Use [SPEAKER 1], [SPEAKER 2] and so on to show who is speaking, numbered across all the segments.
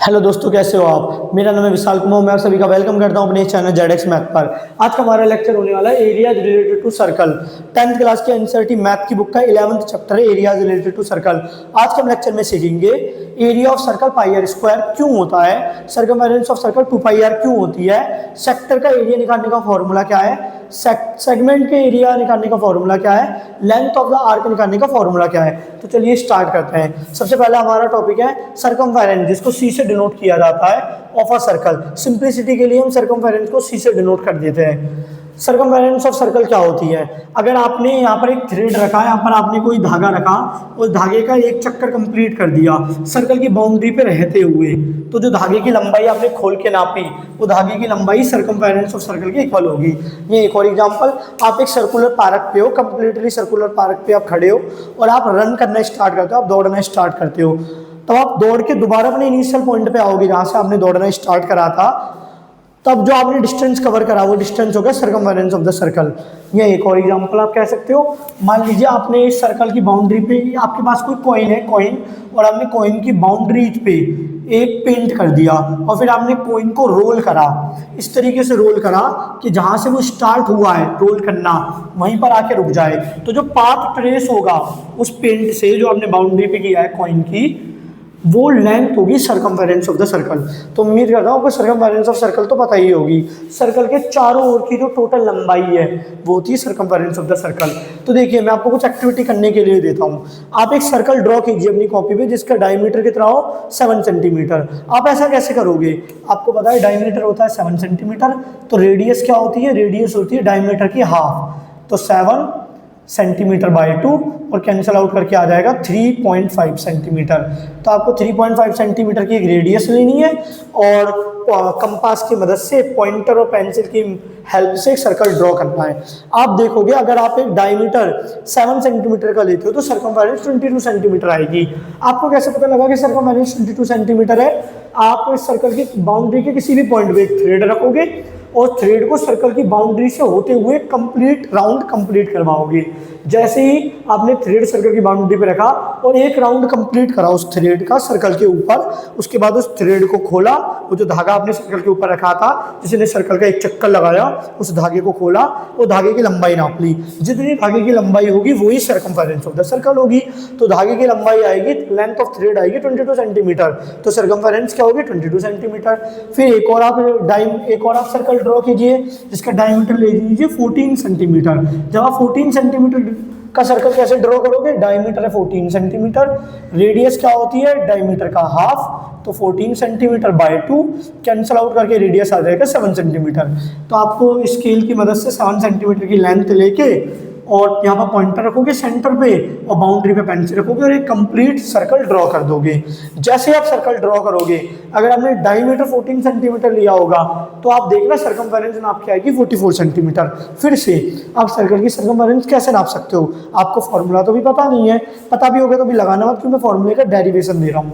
[SPEAKER 1] Hello दोस्तों, कैसे हो आप। मेरा नाम है विशाल कुमार। मैं आप सभी का वेलकम करता हूं अपने चैनल जेडेक्स मैथ पर। आज का हमारा लेक्चर होने वाला है areas related to circle. 10th class के एनसीईआरटी मैथ की बुक का 11th चैप्टर है एरियाज रिलेटेड टू सर्कल। आज के हम लेक्चर में सीखेंगे area of circle pi r square क्यों होता है, circumference of circle 2 pi r क्यों होती है, सेक्टर का एरिया निकालने का फॉर्मूला क्या है, सेगमेंट के एरिया निकालने का फॉर्मूला क्या है, लेंथ ऑफ द आर्क निकालने का फॉर्मूला क्या है। तो चलिए स्टार्ट करते हैं। सबसे पहला हमारा टॉपिक है सर्कमफेरेंस, जिसको सी से डिनोट किया जाता है ऑफ अ सर्कल। सिंपलिसिटी के लिए हम सर्कमफेरेंस को सी से डिनोट कर देते हैं। सर्कमफेरेंस ऑफ सर्कल क्या होती है। अगर आपने यहाँ पर एक थ्रेड रखा है, यहाँ पर आपने कोई धागा रखा, उस धागे का एक चक्कर कंप्लीट कर दिया सर्कल की बाउंड्री पे रहते हुए, तो जो धागे की लंबाई आपने खोल के नापी, वो धागे की लंबाई सर्कमफेरेंस ऑफ सर्कल के इक्वल होगी। ये एक और एग्जांपल, आप एक सर्कुलर पार्क पे हो, कंप्लीटली सर्कुलर पार्क पे आप खड़े हो और आप रन करना स्टार्ट करते हो, आप दौड़ना स्टार्ट करते हो। तब आप दौड़ के दोबारा अपने इनिशियल पॉइंट पे आओगे जहाँ से आपने दौड़ना स्टार्ट करा था। तब जो आपने डिस्टेंस कवर करा वो डिस्टेंस होगा सर्कमफेरेंस ऑफ द सर्कल। ये एक और एग्जांपल आप कह सकते हो। मान लीजिए आपने इस सर्कल की बाउंड्री पे, आपके पास कोई कॉइन है, कॉइन, और आपने कॉइन की बाउंड्री पे एक पेंट कर दिया और फिर आपने कॉइन को रोल करा, इस तरीके से रोल करा कि जहां से वो स्टार्ट हुआ है रोल करना वहीं पर आके रुक जाए। तो जो पाथ ट्रेस होगा उस पेंट से जो आपने बाउंड्री पे किया है कॉइन की, वो लेंथ होगी सर्कमफेरेंस ऑफ द सर्कल। तो उम्मीद करता हूँ आपको सर्कमफेरेंस ऑफ सर्कल तो पता ही होगी। सर्कल के चारों ओर की जो टोटल लंबाई है वो होती है सर्कमफेरेंस ऑफ द सर्कल। तो देखिए, मैं आपको कुछ एक्टिविटी करने के लिए देता हूँ। आप एक सर्कल ड्रॉ कीजिए अपनी कॉपी पे जिसका डायमीटर कितना हो 7 सेंटीमीटर। आप ऐसा कैसे करोगे, आपको पता है डायमीटर होता है 7 सेंटीमीटर, तो रेडियस क्या होती है, रेडियस होती है डायमीटर की हाफ। तो 7 सेंटीमीटर बाय 2 और कैंसिल आउट करके आ जाएगा 3.5 सेंटीमीटर। तो आपको 3.5 सेंटीमीटर की एक रेडियस लेनी है और कंपास की मदद से, पॉइंटर और पेंसिल की हेल्प से एक सर्कल ड्रॉ करना है। आप देखोगे अगर आप एक डायमीटर 7 सेंटीमीटर का लेते हो तो सर्कमफेरेंस 22 सेंटीमीटर आएगी। आपको कैसे पता लगा कि सर्कमफेरेंस 22 सेंटीमीटर है। आप इस सर्कल की बाउंड्री के किसी भी पॉइंट पे एक थ्रेड रखोगे और थ्रेड को सर्कल की बाउंड्री से होते हुए कंप्लीट राउंड कंप्लीट करवाओगे। जैसे ही आपने थ्रेड सर्कल की बाउंड्री पे रखा और एक राउंड कंप्लीट करा उस थ्रेड का सर्कल के ऊपर, उसके बाद उस थ्रेड को खोला, वो जो धागा आपने सर्कल के ऊपर रखा था जिसने सर्कल का एक चक्कर लगाया, उस धागे को खोला, वो धागे की लंबाई नाप ली। जितनी धागे की लंबाई होगी वही सर्कमफेरेंस ऑफ द सर्कल होगी। तो धागे की लंबाई आएगी, लेंथ ऑफ थ्रेड आएगी 22 सेंटीमीटर, तो सर्कमफेरेंस क्या होगी 22 सेंटीमीटर। फिर एक और आप सर्कल ड्रॉ कीजिए जिसका डायमीटर ले लीजिए 14 सेंटीमीटर। जब आप 14 सेंटीमीटर का सर्कल कैसे ड्रॉ करोगे, डायमीटर है 14 सेंटीमीटर, रेडियस क्या होती है डायमीटर का हाफ, तो 14 सेंटीमीटर बाय 2 कैंसिल आउट करके रेडियस आ जाएगा 7 सेंटीमीटर। तो आपको स्केल की मदद से 7 सेंटीमीटर की लेंथ लेके और यहाँ पर पॉइंटर रखोगे सेंटर पे और बाउंड्री पे पेंसिल रखोगे और एक कंप्लीट सर्कल ड्रॉ कर दोगे। जैसे आप सर्कल ड्रॉ करोगे, अगर आपने डायमीटर 14 सेंटीमीटर लिया होगा तो आप देखना सर्कमफेरेंस नाप के आएगी 44 सेंटीमीटर। फिर से आप सर्कल की सर्कमफेरेंस कैसे नाप सकते हो, आपको फॉर्मूला तो भी पता नहीं है, पता भी होगा तो भी लगाना मत, क्योंकि मैं फॉर्मूले का डेरिवेशन दे रहा हूँ।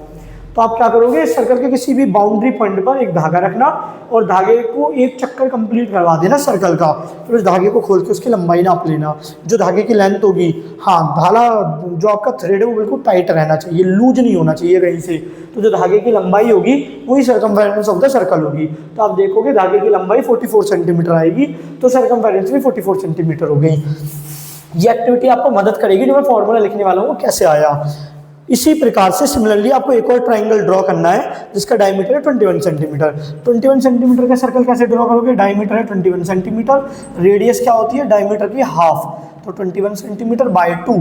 [SPEAKER 1] तो आप क्या करोगे, सर्कल के किसी भी बाउंड्री पॉइंट पर एक धागा रखना और धागे को एक चक्कर कंप्लीट करवा देना सर्कल का। फिर उस धागे को खोल के उसकी लंबाई नाप लेना, जो धागे की लेंथ होगी। हाँ, धागा जो आपका थ्रेड है वो बिल्कुल टाइट रहना चाहिए, लूज नहीं होना चाहिए कहीं से। तो जो धागे की लंबाई होगी वही सर्कमफेरेंस ऑफ द सर्कल होगी। तो आप देखोगे धागे की लंबाई 44 सेंटीमीटर आएगी, तो सर्कमफेरेंस भी 44 सेंटीमीटर हो गई। ये एक्टिविटी आपको मदद करेगी, जो मैं फॉर्मूला लिखने वाला हूँ वो कैसे आया। इसी प्रकार से सिमिलरली आपको एक और ट्राइंगल ड्रॉ करना है जिसका डायमीटर है 21 सेंटीमीटर। 21 सेंटीमीटर का सर्कल कैसे ड्रॉ करोगे, डायमीटर है 21 सेंटीमीटर, रेडियस क्या होती है डायमीटर की हाफ, तो 21 सेंटीमीटर बाय 2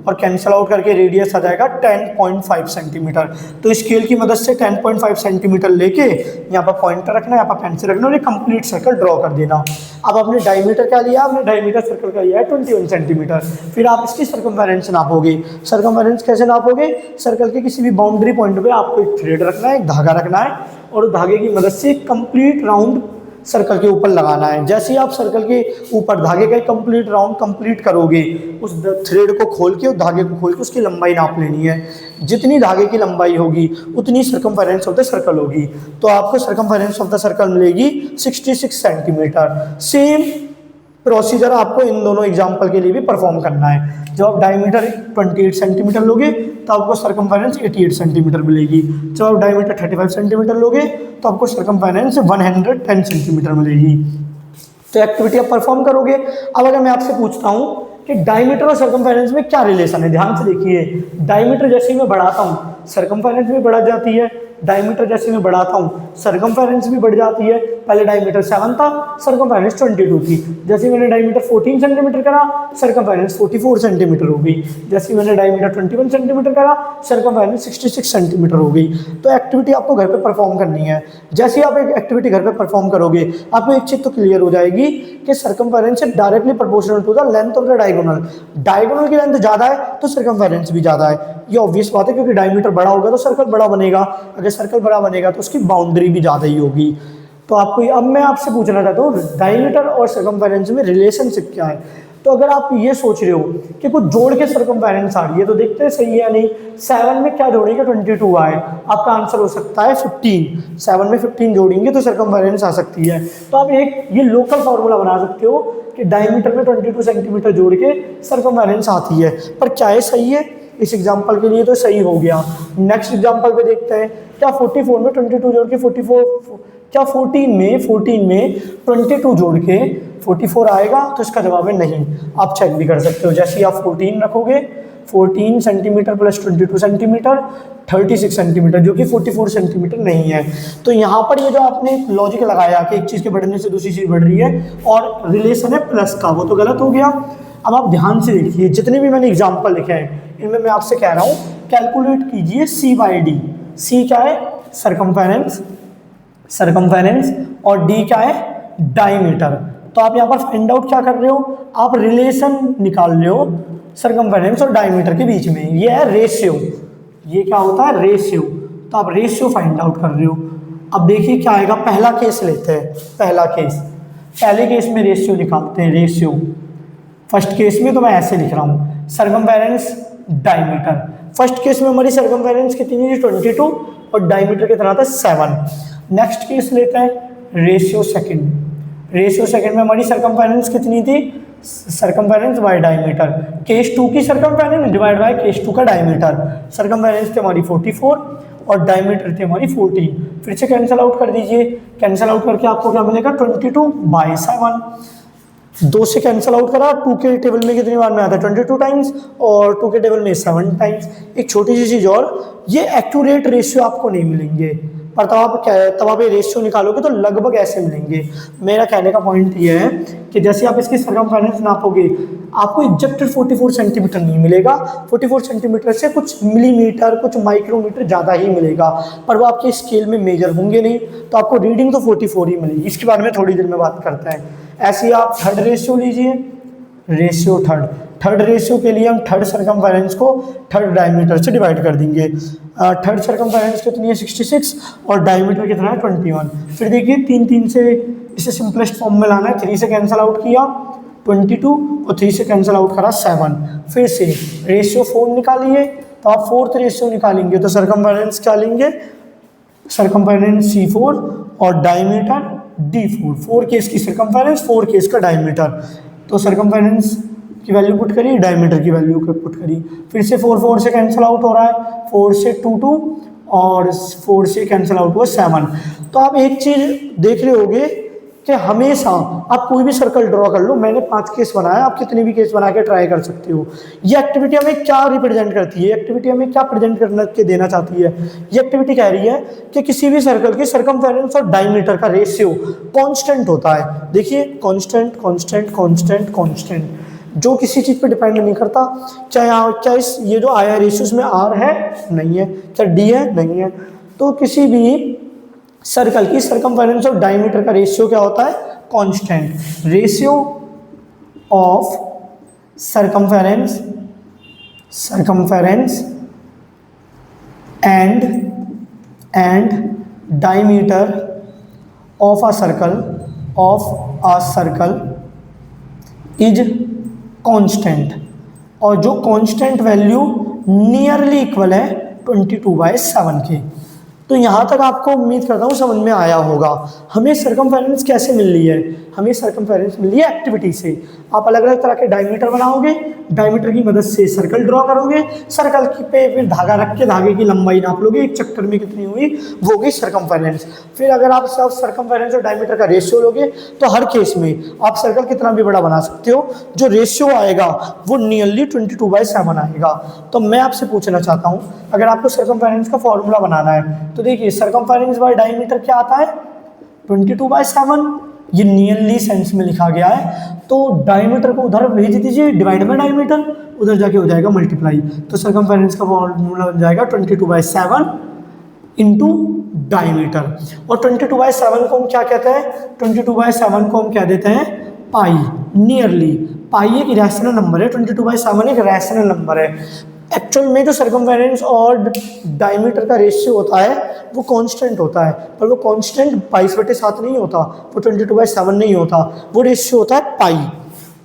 [SPEAKER 1] और कैंसिल आउट करके रेडियस आ जाएगा 10.5 सेंटीमीटर। तो स्केल की मदद से 10.5 सेंटीमीटर लेके यहाँ पर पॉइंटर रखना, यहाँ पर पेंसिल रखना और एक कंप्लीट सर्कल ड्रॉ कर देना। अब आपने डायमीटर क्या लिया, आपने डायमीटर सर्कल का लिया है 21 सेंटीमीटर। फिर आप इसकी सर्कमफेरेंस नापोगे। सर्कमफेरेंस कैसे नापोगे, सर्कल के किसी भी बाउंड्री पॉइंट पे आपको एक थ्रेड रखना है, एक धागा रखना है और धागे की मदद से एक कंप्लीट राउंड सर्कल के ऊपर लगाना है। जैसे ही आप सर्कल के ऊपर धागे का कंप्लीट राउंड कंप्लीट करोगे, उस थ्रेड को खोल के, उस धागे को खोल के उसकी लंबाई नाप लेनी है। जितनी धागे की लंबाई होगी उतनी सर्कमफेरेंस ऑफ द सर्कल होगी। तो आपको सर्कमफेरेंस ऑफ द सर्कल मिलेगी 66 सेंटीमीटर। सेम प्रोसीजर आपको इन दोनों एग्जाम्पल के लिए भी परफॉर्म करना है। जब आप डायमीटर 28 सेंटीमीटर लोगे तो आपको सरकमफेरेंस 88 सेंटीमीटर मिलेगी। जब आप डायमीटर 35 सेंटीमीटर लोगे तो आपको सरकमफेरेंस 110 सेंटीमीटर मिलेगी। तो एक्टिविटी आप परफॉर्म करोगे। अब अगर मैं आपसे पूछता हूँ कि डायमीटर और सरकमफेरेंस में क्या रिलेशन है, ध्यान से देखिए। डायमीटर जैसे ही मैं बढ़ाता हूँ सरकमफेरेंस भी बढ़ जाती है, डायमीटर जैसे मैं बढ़ाता हूँ सरकमफेरेंस भी बढ़ जाती है। पहले डायमीटर 7 था, सरकमफेरेंस 22 थी। जैसे मैंने डायमीटर 14 सेंटीमीटर करा, सरकमफेरेंस 44 सेंटीमीटर हो गई। जैसे मैंने डायमीटर 21 सेंटीमीटर करा, सरकमफेरेंस 66 सेंटीमीटर हो गई। तो एक्टिविटी आपको घर पे परफॉर्म करनी है। जैसे आप एक एक्टिविटी घर पे परफॉर्म करोगे आपको एक चीज़ तो क्लियर हो जाएगी कि सरकमफेरेंस से directly proportional to the length of the diagonal. Diagonal की लेंथ ज़्यादा है तो सरकमफेरेंस भी ज़्यादा है। ये ऑब्वियस बात है, क्योंकि डायमीटर बड़ा होगा तो सर्कल बड़ा बनेगा, अगर सर्कल बड़ा बनेगा तो उसकी बाउंड्री भी ज़्यादा ही होगी। तो आपको अब मैं आपसे पूछना चाहता हूँ डायमीटर और सरकमफेरेंस में रिलेशनशिप क्या है। तो अगर आप ये सोच रहे हो कि कुछ जोड़ के सरकमफेरेंस आ रही है तो देखते हैं सही है या नहीं। 7 में क्या जोड़ेंगे, 22 आए, आपका आंसर हो सकता है 15। 7 में 15 जोड़ेंगे तो सरकमफेरेंस आ सकती है। तो आप एक ये लोकल फॉर्मूला बना सकते हो कि डायमीटर में 22 सेंटीमीटर जोड़ के सरकमफेरेंस आती है। पर क्या ये सही है? इस एग्जाम्पल के लिए तो सही हो गया। नेक्स्ट एग्जाम्पल पे देखते हैं, क्या 44 में 22 जोड़ के 44, क्या 14 में 22 जोड़ के 44 आएगा? तो इसका जवाब है नहीं। आप चेक भी कर सकते हो। जैसे ही आप 14 रखोगे, 14 सेंटीमीटर प्लस 22 सेंटीमीटर 36 सेंटीमीटर, जो कि 44 सेंटीमीटर नहीं है। तो यहाँ पर ये जो आपने लॉजिक लगाया कि एक चीज़ के बढ़ने से दूसरी चीज़ बढ़ रही है और रिलेशन है प्लस का, वो तो गलत हो गया। अब आप ध्यान से देखिए, जितने भी मैंने एग्जाम्पल लिखे हैं इनमें मैं आपसे कह रहा हूँ कैलकुलेट कीजिए C/D। C क्या है? सरकमफेरेंस, और D क्या है? डायमीटर। तो आप यहाँ पर फाइंड आउट क्या कर रहे हो? आप रिलेशन निकाल रहे हो सरकमफेरेंस और डायमीटर के बीच में। ये है रेशियो। ये क्या होता है? रेशियो। तो आप रेशियो फाइंड आउट कर रहे हो। अब देखिए क्या आएगा। पहला केस लेते हैं। पहले केस में रेशियो निकालते हैं। रेशियो फर्स्ट केस में तो मैं ऐसे लिख रहा हूँ, सरकमफेरेंस डायमीटर। फर्स्ट केस में हमारी सरकमफेरेंस कितनी थी? 22 और डायमीटर कितना था? 7। नेक्स्ट केस लेते हैं रेशियो सेकंड में हमारी सरकमफेरेंस कितनी थी? Circumference bye diameter. केस 2 की सरकमफेरेंस डिवाइड बाय केस 2 का डायमीटर। सरकमफेरेंस थी हमारी 44 और डायमीटर थी हमारी 14। फिर से कैंसिल आउट कर दीजिए। कैंसिल आउट करके आपको क्या मिलेगा? 22/7। 2 से कैंसिल आउट करा, 2 के टेबल में कितनी बार में आता है? 22 टाइम्स, और 2 के टेबल में 7 टाइम्स। एक छोटी सी चीज़ और, ये एक्यूरेट रेशियो आपको नहीं मिलेंगे, पर तब आप ये रेशियो निकालोगे तो लगभग ऐसे मिलेंगे। मेरा कहने का पॉइंट ये है कि जैसे आप इसकी सरकमफेरेंस नापोगे आपको एग्जैक्ट 44 सेंटीमीटर नहीं मिलेगा। 44 सेंटीमीटर से कुछ मिलीमीटर, कुछ माइक्रोमीटर ज़्यादा ही मिलेगा, पर वो आपके स्केल में मेजर होंगे नहीं, तो आपको रीडिंग तो 44 ही मिलेगी। इसके बारे में थोड़ी देर में बात करते हैं। ऐसे ही आप थर्ड रेशियो लीजिए। रेशियो थर्ड रेशियो के लिए हम थर्ड सरकमफेरेंस को थर्ड डायमीटर से डिवाइड कर देंगे। थर्ड सरकमफेरेंस कितनी है? 66 और डायमीटर कितना है? 21। फिर देखिए 3 से इसे सिंपलेस्ट फॉर्म में लाना है। 3 से कैंसिल आउट किया 22 और 3 से कैंसिल आउट करा 7। फिर से रेशियो 4 निकालिए, तो आप फोर्थ रेशियो निकालेंगे तो सरकमफेरेंस क्या लेंगे? सरकमफेरेंस C4 और डायमीटर D4। 4 केस की सरकमफेरेंस, 4 केस का डायमीटर। तो सरकमफेरेंस की वैल्यू पुट करिए, डायमीटर की वैल्यू पुट करिए। फिर से 4 से कैंसिल आउट हो रहा है, 4 से 2 और 4 से कैंसिल आउट हुआ 7। तो आप एक चीज़ देख रहे होगे कि हमेशा आप कोई भी सर्कल ड्रॉ कर लो, मैंने 5 केस बनाया, आप कितने भी केस बना के ट्राई कर सकते हो। ये एक्टिविटी हमें क्या रिप्रेजेंट करती है? एक्टिविटी हमें क्या प्रेजेंट करने के देना चाहती है? ये एक्टिविटी कह रही है कि किसी भी सर्कल के सरकमफेरेंस और डायमीटर का रेशियो कांस्टेंट होता है। देखिए कांस्टेंट, जो किसी चीज़ पे डिपेंड नहीं करता, चाहे ये जो आया रेशियो में आर है नहीं है, चाहे डी है नहीं है, तो किसी भी सर्कल की सरकमफेरेंस और डायमीटर का रेशियो क्या होता है? Constant. Ratio of circumference and diameter of a circle is constant, और जो कांस्टेंट वैल्यू नियरली इक्वल है 22/7 के। तो यहाँ तक आपको उम्मीद करता हूँ समझ में आया होगा। हमें सरकमफेरेंस कैसे मिल रही है? हमें सर्कमफेरेंस मिली है एक्टिविटी से। आप अलग अलग तरह के डायमीटर बनाओगे, डायमीटर की मदद से सर्कल ड्रॉ करोगे, सर्कल की पे फिर धागा रख के धागे की लंबाई नाप लोगे, एक चक्कर में कितनी हुई वो होगी सर्कमफेरेंस। फिर अगर आप सब सर्कमफेरेंस और डायमीटर का रेशियो लोगे तो हर केस में आप सर्कल कितना भी बड़ा बना सकते हो, जो रेशियो आएगा वो नियरली 22/7 आएगा। तो मैं आपसे पूछना चाहता हूँ, अगर आपको सर्कमफेरेंस का फॉर्मूला बनाना है तो देखिए सर्कमफेरेंस बाय डायमीटर क्या आता है 22/7, ये नियरली सेंस में लिखा गया है। तो डायमीटर को उधर भेज दीजिए, डिवाइड बाय डायमीटर, उधर जाके हो जाएगा मल्टीप्लाई। तो सर्कमफेरेंस का फॉर्मूला बन जाएगा 22/7 इंटू डायमीटर। और 22/7 को हम क्या कहते हैं, 22/7 को हम क्या देते हैं पाई। नियरली पाई एक रैशनल नंबर है, 22/7 एक रैशनल नंबर है। एक्चुअल में जो सर्कमफेरेंस और डायमीटर का रेशियो होता है वो कांस्टेंट होता है, पर वो कांस्टेंट 22/7 नहीं होता, वो 22/7 नहीं होता, वो रेशियो होता है पाई।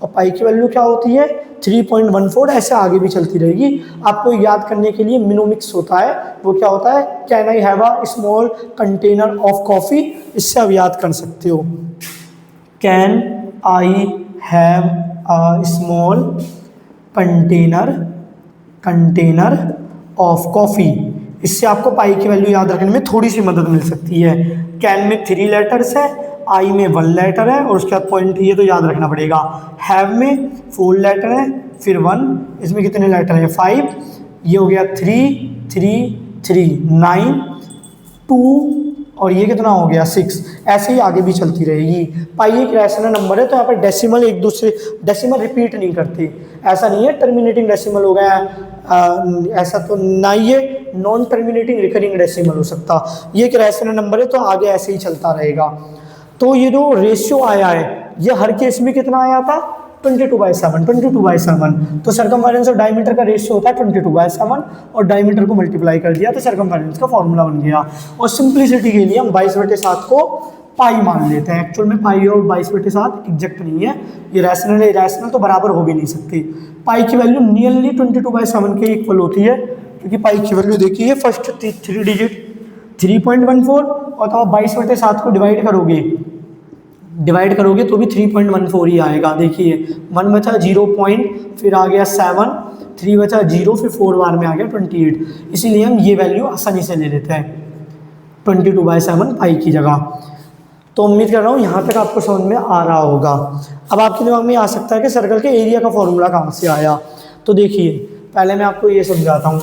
[SPEAKER 1] और पाई की वैल्यू क्या होती है 3.14। ऐसे आगे भी चलती रहेगी। आपको याद करने के लिए मिनोमिक्स होता है, वो क्या होता है, can I have a small container of coffee, इससे आप याद कर सकते हो। Can I have a small container of coffee, इससे आपको पाई की वैल्यू याद रखने में थोड़ी सी मदद मिल सकती है। कैन में 3 लेटर्स है, आई में 1 लेटर है और उसके बाद पॉइंट ये तो याद रखना पड़ेगा। हैव में 4 लेटर है, फिर 1, इसमें कितने लेटर हैं 5, ये हो गया 3 3 3 9 2 और ये कितना हो गया 6। ऐसे ही आगे भी चलती रहेगी। पाई एक रैशनल नंबर है, तो यहाँ पर डेसिमल एक दूसरे डेसिमल रिपीट नहीं करते। ऐसा नहीं है टर्मिनेटिंग डेसिमल हो गया, ऐसा तो ना, ये नॉन टर्मिनेटिंग रिकरिंग डेसिमल हो सकता। ये एक रैशनल नंबर है तो आगे ऐसे ही चलता रहेगा। तो ये जो रेशियो आया है ये हर केस में कितना आया था 22/7। तो सर्कमफेरेंस और डायमीटर का रेशियो होता है 22/7 और डायमीटर को मल्टीप्लाई कर दिया तो सर्कमफेरेंस का फॉर्मूला बन गया। और सिंप्लिसिटी के लिए हम 22/7 को पाई मान लेते हैं। एक्चुअल में पाई और 22/7 एग्जैक्ट नहीं है, ये रैशनल है, रैशनल तो बराबर हो भी नहीं सकते। पाई की वैल्यू नियरली 22/7 के इक्वल होती है, क्योंकि पाई की वैल्यू देखिए फर्स्ट 3 डिजिट 3.14 और तो आप 22/7 को डिवाइड करोगे तो भी 3.14 ही आएगा। देखिए 1 बचा 0 पॉइंट, फिर आ गया 7, 3 बचा 0, फिर 4 बार में आ गया 28। इसीलिए हम ये वैल्यू आसानी से ले लेते हैं 22/7 पाई की जगह। तो उम्मीद कर रहा हूँ यहाँ तक आपको समझ में आ रहा होगा। अब आपके दिमाग में आ सकता है कि सर्कल के एरिया का फॉर्मूला कहाँ से आया। तो देखिए पहले मैं आपको ये समझाता हूँ।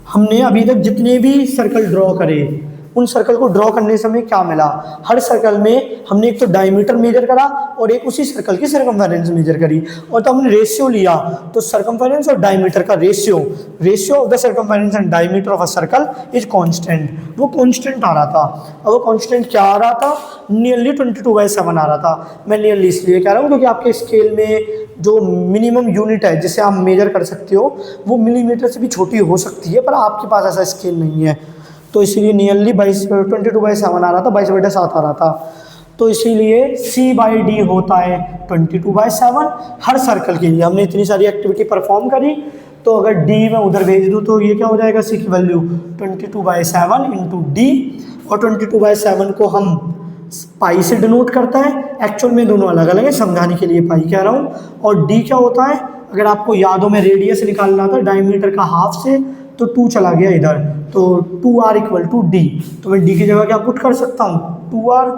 [SPEAKER 1] हमने अभी तक जितने भी सर्कल ड्रॉ करे उन सर्कल को ड्रॉ करने से हमें क्या मिला, हर सर्कल में हमने एक तो डायमीटर मेजर करा और एक उसी सर्कल की सर्कमफेरेंस मेजर करी, और तो हमने रेशियो लिया। तो सर्कमफेरेंस और डायमीटर का ratio of the circumference and diameter of a circle is constant, वो कांस्टेंट आ रहा था। और वो कांस्टेंट क्या आ रहा था, नियरली 22/7 आ रहा था। मैं नियरली इसलिए कह रहा हूँ क्योंकि आपके स्केल में जो मिनिमम यूनिट है जिसे आप मेजर कर सकते हो वो मिलीमीटर से भी छोटी हो सकती है, पर आपके पास ऐसा स्केल नहीं है, तो इसीलिए नियरली 22/7 आ रहा था, 22/7 आ रहा था। तो इसीलिए C/D होता है 22/7 हर सर्कल के लिए। हमने इतनी सारी एक्टिविटी परफॉर्म करी, तो अगर D में उधर भेज दूँ तो ये क्या हो जाएगा, C की वैल्यू 22/7 इंटू D, और 22/7 को हम पाई से डिनोट करता है। एक्चुअल में दोनों अलग अलग है, समझाने के लिए पाई कह रहा हूँ। और D क्या होता है, अगर आपको याद हो मैं रेडियस निकालना था डायमीटर का हाफ से, तो 2 चला गया इधर, तो 2r = D। तो मैं D की जगह क्या पुट कर सकता हूँ 2r,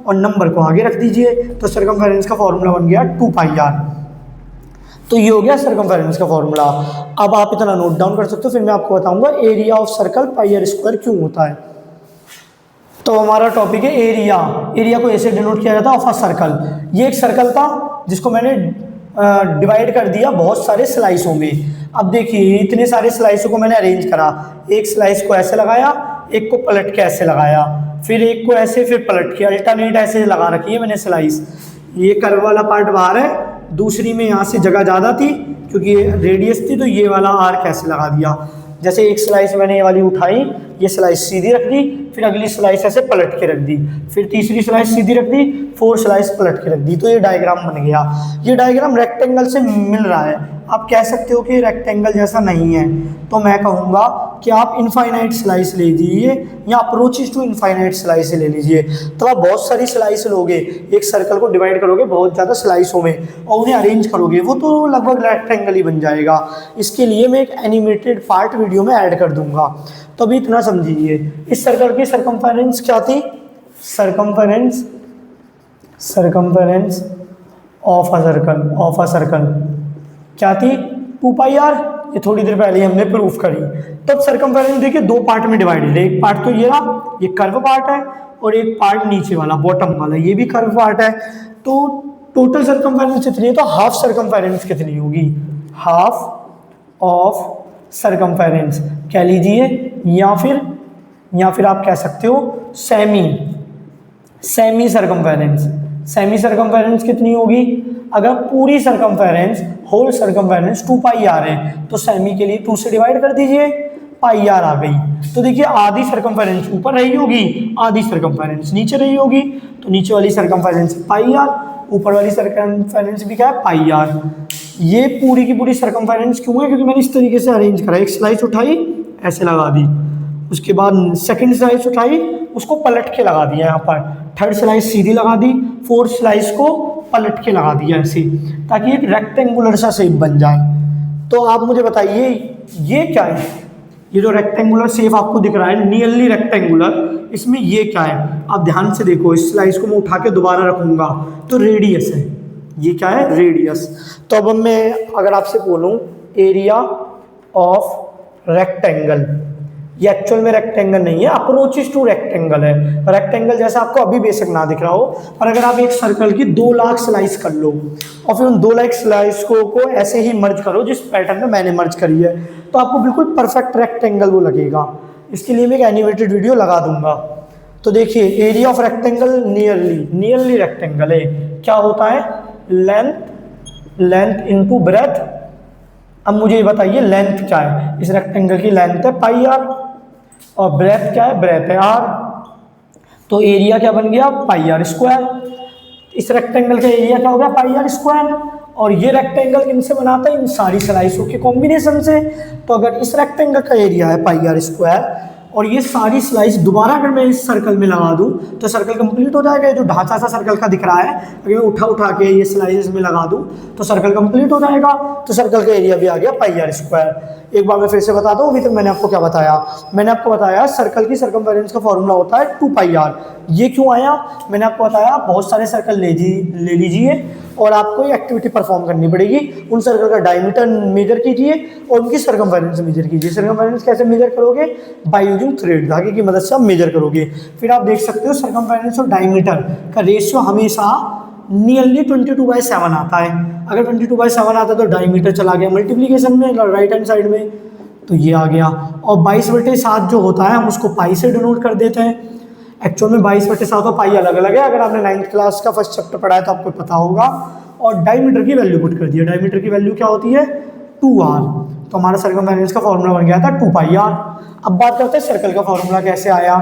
[SPEAKER 1] और नंबर को आगे रख दीजिए, तो सर्कमफेरेंस का फॉर्मूला बन गया 2πr। तो ये हो गया सर्कमफेरेंस का फॉर्मूला। अब आप इतना नोट डाउन कर सकते हो, फिर मैं आपको बताऊंगा एरिया ऑफ सर्कल πr² क्यों होता है। तो हमारा टॉपिक है एरिया को ऐसे डिनोट किया जाता है ऑफ अ सर्कल। ये एक सर्कल था जिसको मैंने डिवाइड कर दिया बहुत सारे स्लाइसों में। अब देखिए इतने सारे स्लाइसों को मैंने अरेंज करा, एक स्लाइस को ऐसे लगाया, एक को पलट के ऐसे लगाया, फिर एक को ऐसे, फिर पलट के, अल्टरनेट ऐसे लगा रखी है मैंने स्लाइस। ये कर्व वाला पार्ट बाहर है, दूसरी में यहाँ से जगह ज़्यादा थी क्योंकि रेडियस थी, तो ये वाला आर्क ऐसे लगा दिया। जैसे एक स्लाइस मैंने ये वाली उठाई, ये स्लाइस सीधी रख दी, फिर अगली स्लाइस ऐसे पलट के रख दी, फिर तीसरी स्लाइस सीधी रख दी, 4 स्लाइस पलट के रख दी, तो ये डायग्राम बन गया। ये डायग्राम रेक्टेंगल से मिल रहा है, आप कह सकते हो कि रेक्टेंगल जैसा नहीं है, तो मैं कहूँगा कि आप इनफाइनाइट स्लाइस ले लीजिए या अप्रोचेस टू इनफाइनाइट स्लाइस ले लीजिए। तो आप बहुत सारी स्लाइस लोगे, एक सर्कल को डिवाइड करोगे बहुत ज़्यादा स्लाइसों में और उन्हें अरेंज करोगे, वो तो लगभग रेक्टेंगल ही बन जाएगा। इसके लिए मैं एक एनिमेटेड पार्ट वीडियो में ऐड कर दूंगा, तो अभी इतना समझिए। इस सर्कल की सरकमफेरेंस क्या थी? सरकमफेरेंस ऑफ अ सर्कल क्या थी? 2 पाई आर। ये थोड़ी देर पहले हमने प्रूफ करी। तब सरकमफेरेंस देखिए दो पार्ट में डिवाइडेड है। एक पार्ट तो ये रहा, ये कर्व पार्ट है, और एक पार्ट नीचे वाला बॉटम वाला ये भी कर्व पार्ट है। तो टोटल सरकमफेरेंस कितनी है? तो हाफ सरकमफेरेंस कितनी होगी? हाफ ऑफ सरकमफेरेंस कह लीजिए, या फिर आप कह सकते हो सेमी सरकमफेरेंस कितनी होगी? अगर पूरी circumference whole circumference 2 pi r है तो सेमी के लिए 2 से डिवाइड कर दीजिए, पाई आर आ गई। तो देखिए आधी सरकमफेरेंस ऊपर रही होगी, आधी सरकमफेरेंस नीचे रही होगी। तो नीचे वाली सरकमफेरेंस पाई आर, ऊपर वाली सरकमफेरेंस भी क्या है? पाई आर। ये पूरी की पूरी सरकमफेरेंस क्यों है? क्योंकि मैंने इस तरीके से अरेंज करा, एक स्लाइस उठाई ऐसे लगा दी, उसके बाद सेकंड स्लाइस उठाई उसको पलट के लगा दिया यहाँ पर, थर्ड स्लाइस सीधी लगा दी, फोर्थ स्लाइस को पलट के लगा दिया ऐसे, ताकि एक रेक्टेंगुलर सा शेप बन जाए। तो आप मुझे बताइए ये क्या है? ये जो रेक्टेंगुलर शेप आपको दिख रहा है, नियरली रेक्टेंगुलर, इसमें ये क्या है? आप ध्यान से देखो, इस स्लाइस को मैं उठा के दोबारा रखूंगा तो रेडियस है। ये क्या है? रेडियस। तो अब मैं अगर आपसे बोलूं एरिया ऑफ रेक्टेंगल, ये एक्चुअल में रेक्टेंगल नहीं है, अप्रोचेस टू रेक्टेंगल है। रेक्टेंगल जैसा आपको अभी बेशक ना दिख रहा हो, पर अगर आप एक सर्कल की 2 लाख स्लाइस कर लो और फिर उन 2 लाख स्लाइस को ऐसे ही मर्ज करो जिस पैटर्न में मैंने मर्ज करी है, तो आपको बिल्कुल परफेक्ट रेक्टेंगल वो लगेगा। इसके लिए मैं एक एनिमेटेड वीडियो लगा दूंगा। तो देखिए area of rectangle nearly rectangle है, क्या होता है? Length into breadth. अब मुझे ये बताइए लेंथ क्या है? इस रेक्टेंगल की लेंथ है पाई आर और ब्रेथ क्या है? ब्रेथ है आर। तो एरिया क्या बन गया? पाई आर स्क्वायर। इस रेक्टेंगल का एरिया क्या हो गया? पाई आर स्क्वायर। और ये रेक्टेंगल किनसे बनाता है? इन सारी स्लाइसों के कॉम्बिनेशन से। तो अगर इस रेक्टेंगल का एरिया है पाई आर स्क्वायर और ये सारी स्लाइस दोबारा अगर मैं इस सर्कल में लगा दूं तो सर्कल कंप्लीट हो जाएगा। ये जो ढांचा सा सर्कल का दिख रहा है, अगर मैं उठा के ये स्लाइसेस में लगा दूं तो सर्कल कंप्लीट हो जाएगा। तो सर्कल का एरिया भी आ गया पाई आर स्क्वायर। एक बार मैं फिर से बता दूं, अभी तक मैंने आपको क्या बताया? मैंने आपको बताया सर्कल की सरकमफेरेंस का फॉर्मूला होता है 2 पाई आर। ये क्यों आया? मैंने आपको बताया बहुत सारे सर्कल ले लीजिए और आपको ये एक्टिविटी परफॉर्म करनी पड़ेगी। उन सर्कल का डायमीटर मेजर कीजिए और उनकी सरकमफेरेंस मेजर कीजिए। सरकमफेरेंस कैसे मेजर करोगे? बाय यूजिंग थ्रेड, धागे की मदद से आप मेजर करोगे। फिर आप देख सकते हो सरकमफेरेंस और डायमीटर का रेशियो हमेशा नियरली 22/7 आता है। अगर 22/7 आता है तो डायमीटर चला गया मल्टीप्लीकेशन में राइट हैंड साइड में, तो ये आ गया। और 22/7 जो होता है हम उसको पाई से डिनोट कर देते हैं। एक्चुअल में 22/7 और पाई अलग अलग है। अगर आपने 9th क्लास का फर्स्ट चैप्टर पढ़ा है तो आपको पता होगा। और डायमीटर की वैल्यू पुट कर दिया। डायमीटर की वैल्यू क्या होती है? 2r। तो हमारा सरकमफेरेंस का फॉर्मूला बन गया था 2 पाई आर। अब बात करते हैं सर्कल का फॉर्मूला कैसे आया।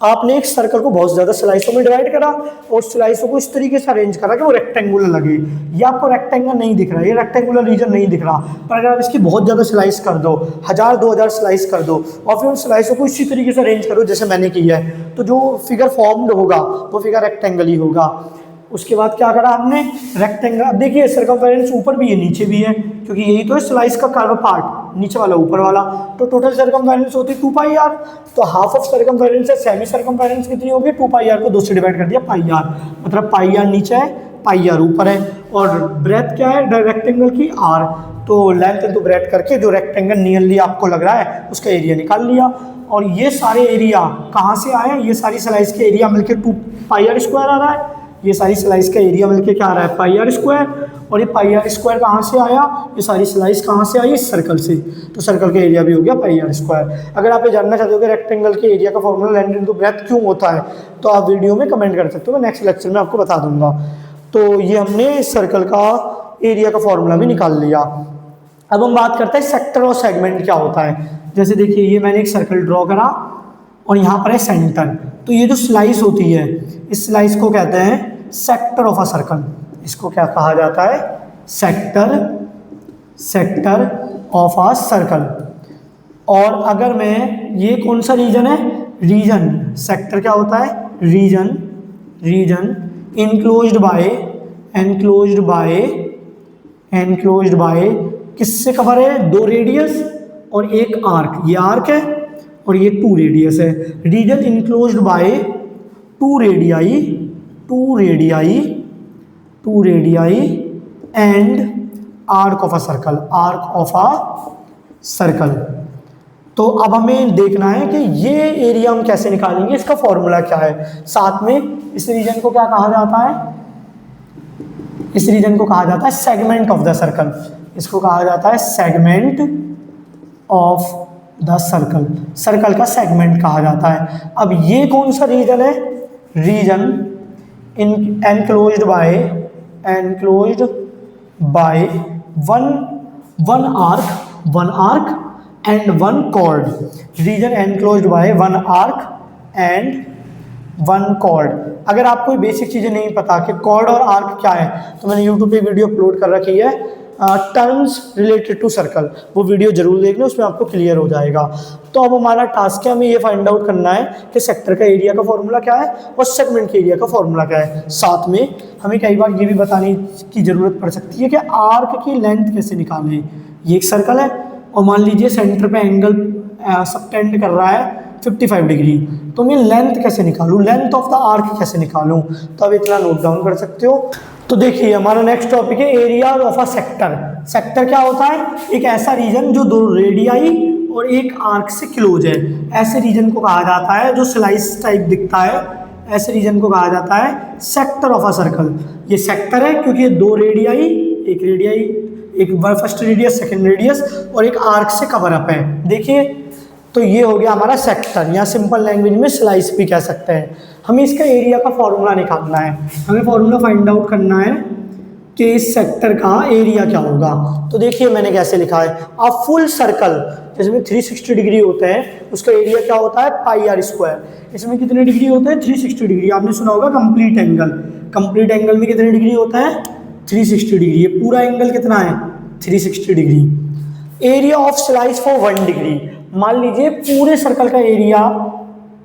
[SPEAKER 1] आपने एक सर्कल को बहुत ज़्यादा स्लाइसों में डिवाइड करा और स्लाइसों को इस तरीके से अरेंज करा कि वो रेक्टेंगुलर लगे। ये आपको रेक्टेंगल नहीं दिख रहा, ये रेक्टेंगुलर रीजन नहीं दिख रहा, पर अगर आप इसकी बहुत ज़्यादा स्लाइस कर दो, 1000-2000 स्लाइस कर दो और फिर उन स्लाइसों को इसी तरीके से अरेंज करो जैसे मैंने किया है, तो जो फिगर फॉर्म्ड होगा वो फिगर रेक्टेंगल ही होगा। उसके बाद क्या करा हमने? रेक्टेंगल। अब देखिए सरकमफेरेंस ऊपर भी है नीचे भी है, क्योंकि यही तो है स्लाइस का कर्व पार्ट, नीचे वाला ऊपर वाला। तो टोटल सरकमफेरेंस होती है 2 पाई आर। तो हाफ ऑफ सरकमफेरेंस है सेमी सरकमफेरेंस कितनी होगी? 2 पाई आर को 2 से डिवाइड कर दिया पाई आर, मतलब पाई आर नीचे है पाई आर ऊपर है। और ब्रेथ क्या है रेक्टेंगल की? आर। तो लेंथ इंटू ब्रेथ करके जो रेक्टेंगल नियरली आपको लग रहा है उसका एरिया निकाल लिया। और ये सारे एरिया कहाँ से आए? ये सारी स्लाइस के एरिया मिलकर 2 पाई आर स्क्वायर आ रहा है। ये सारी स्लाइस का एरिया मिलके क्या आ रहा है? पाई आर स्क्वायर। और ये पाई आर स्क्वायर कहाँ से आया? ये सारी स्लाइस कहाँ से आई? इस सर्कल से। तो सर्कल का एरिया भी हो गया पाई आर स्क्वायर। अगर आप ये जानना चाहते हो कि रेक्टेंगल के एरिया का फॉर्मूला लेंथ इनटू ब्रेथ क्यों होता है, तो आप वीडियो में कमेंट कर सकते हो, मैं नेक्स्ट लेक्चर में आपको बता दूंगा। तो ये हमने सर्कल का एरिया का फॉर्मूला भी निकाल लिया। अब हम बात करते हैं सेक्टर और सेगमेंट क्या होता है। जैसे देखिए ये मैंने एक सर्कल ड्रॉ करा और यहाँ पर है सेंटर। तो ये जो स्लाइस होती है इस स्लाइस को कहते हैं सेक्टर ऑफ अ सर्कल। इसको क्या कहा जाता है? Sector of a circle. और अगर मैं, ये कौन सा रीजन है, रीजन, सेक्टर क्या होता है, region, region enclosed by, enclosed by, enclosed by, किससे कवर है, 2 रेडियस और एक आर्क, ये आर्क है और ये 2 रेडियस है। Region enclosed by 2 radii, 2 radii, 2 radii and arc of a circle, arc of a circle. तो अब हमें देखना है कि ये एरिया हम कैसे निकालेंगे, इसका फॉर्मूला क्या है। साथ में इस रीजन को क्या कहा जाता है, इस रीजन को कहा जाता है सेगमेंट ऑफ द सर्कल, इसको कहा जाता है segment of the circle, circle का सेगमेंट कहा जाता है। अब ये कौन सा रीजन है, region in enclosed by, enclosed by one arc and 1 chord, region enclosed by 1 arc and 1 chord. अगर आपको बेसिक चीज़ें नहीं पता कि कॉर्ड और आर्क क्या है, तो मैंने यूट्यूब पे वीडियो अपलोड कर रखी है, टर्म्स रिलेटेड टू सर्कल, वो वीडियो जरूर देख लें, उसमें आपको क्लियर हो जाएगा। तो अब हमारा टास्क है, हमें ये फाइंड आउट करना है कि सेक्टर का एरिया का फॉर्मूला क्या है और सेगमेंट के एरिया का फॉर्मूला क्या है। साथ में हमें कई बार ये भी बताने की ज़रूरत पड़ सकती है कि आर्क की लेंथ कैसे निकालें। ये एक सर्कल है और मान लीजिए सेंटर पे एंगल सबटेंड कर रहा है 55 डिग्री, तो मैं लेंथ कैसे निकालूं, लेंथ ऑफ द आर्क कैसे निकालूं। तो अब इतना नोट डाउन कर सकते हो। तो देखिए हमारा नेक्स्ट टॉपिक है area of a sector. Sector क्या होता है, एक ऐसा रीजन जो 2 रेडियाई और एक आर्क से क्लोज है, ऐसे रीजन को कहा जाता है, जो स्लाइस टाइप दिखता है, ऐसे रीजन को कहा जाता है सेक्टर ऑफ अ सर्कल। ये सेक्टर है क्योंकि ये 2 रेडियाई, एक रेडियाई, एक फर्स्ट रेडियस, सेकंड रेडियस और एक आर्क से कवर अप है। देखिए तो ये हो गया हमारा सेक्टर, या सिंपल लैंग्वेज में स्लाइस भी कह सकते हैं। हमें इसका एरिया का फॉर्मूला निकालना है, हमें फॉर्मूला फाइंड आउट करना है कि इस सेक्टर का एरिया क्या होगा। तो देखिए मैंने कैसे लिखा है, अ फुल सर्कल जिसमें 360 डिग्री होते हैं उसका एरिया क्या होता है, पाई आर स्क्वायर। इसमें कितने डिग्री होते हैं, 360 डिग्री। आपने सुना होगा कंप्लीट एंगल, कंप्लीट एंगल में कितने डिग्री होता है, 360 डिग्री। ये पूरा एंगल कितना है, 360 degree. Area of slice for 1 degree, मान लीजिए पूरे सर्कल का एरिया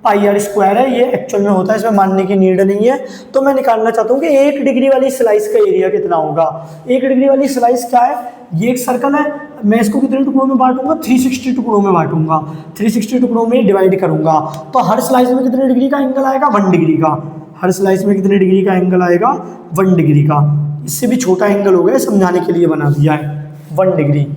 [SPEAKER 1] पाई आर स्क्वायर है, ये एक्चुअल में होता है, इसमें मानने की नीड नहीं है। तो मैं निकालना चाहता हूँ कि 1 डिग्री वाली स्लाइस का एरिया कितना होगा। 1 डिग्री वाली स्लाइस क्या है, ये एक सर्कल है, मैं इसको कितने टुकड़ों में बांटूंगा, 360 टुकड़ों में बांटूंगा, 360 टुकड़ों में डिवाइड करूंगा। तो हर स्लाइस में कितने डिग्री का एंगल आएगा, 1 डिग्री का। हर स्लाइस में कितने डिग्री का एंगल आएगा, 1 डिग्री का। इससे भी छोटा एंगल हो गया, समझाने के लिए बना दिया है 1 डिग्री।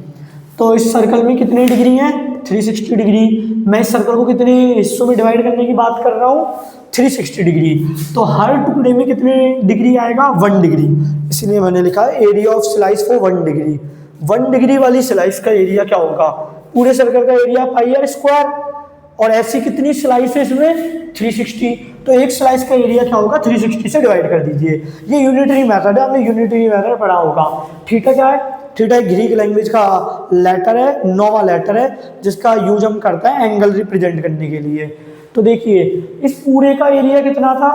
[SPEAKER 1] तो इस सर्कल में कितने डिग्री हैं, 360 डिग्री। मैं इस सर्कल को कितने हिस्सों में डिवाइड करने की बात कर रहा हूँ, 360 डिग्री। तो हर टुकड़े में कितने डिग्री आएगा, 1 डिग्री। इसलिए मैंने लिखा है area of slice for 1 degree. 1 degree वाली स्लाइस का एरिया क्या होगा, पूरे सर्कल का एरिया पाई आर स्क्वायर, और ऐसी कितनी स्लाइस है इसमें, 360। तो एक स्लाइस का एरिया क्या होगा, 360 से डिवाइड कर दीजिए। ये यूनिटरी मेथड है, आपने यूनिटरी मेथड पढ़ा होगा। थीटा क्या है, थीटा ग्रीक लैंग्वेज का लेटर है, नोवा लेटर है, जिसका यूज हम करते हैं एंगल रिप्रेजेंट करने के लिए। तो देखिए इस पूरे का एरिया कितना था,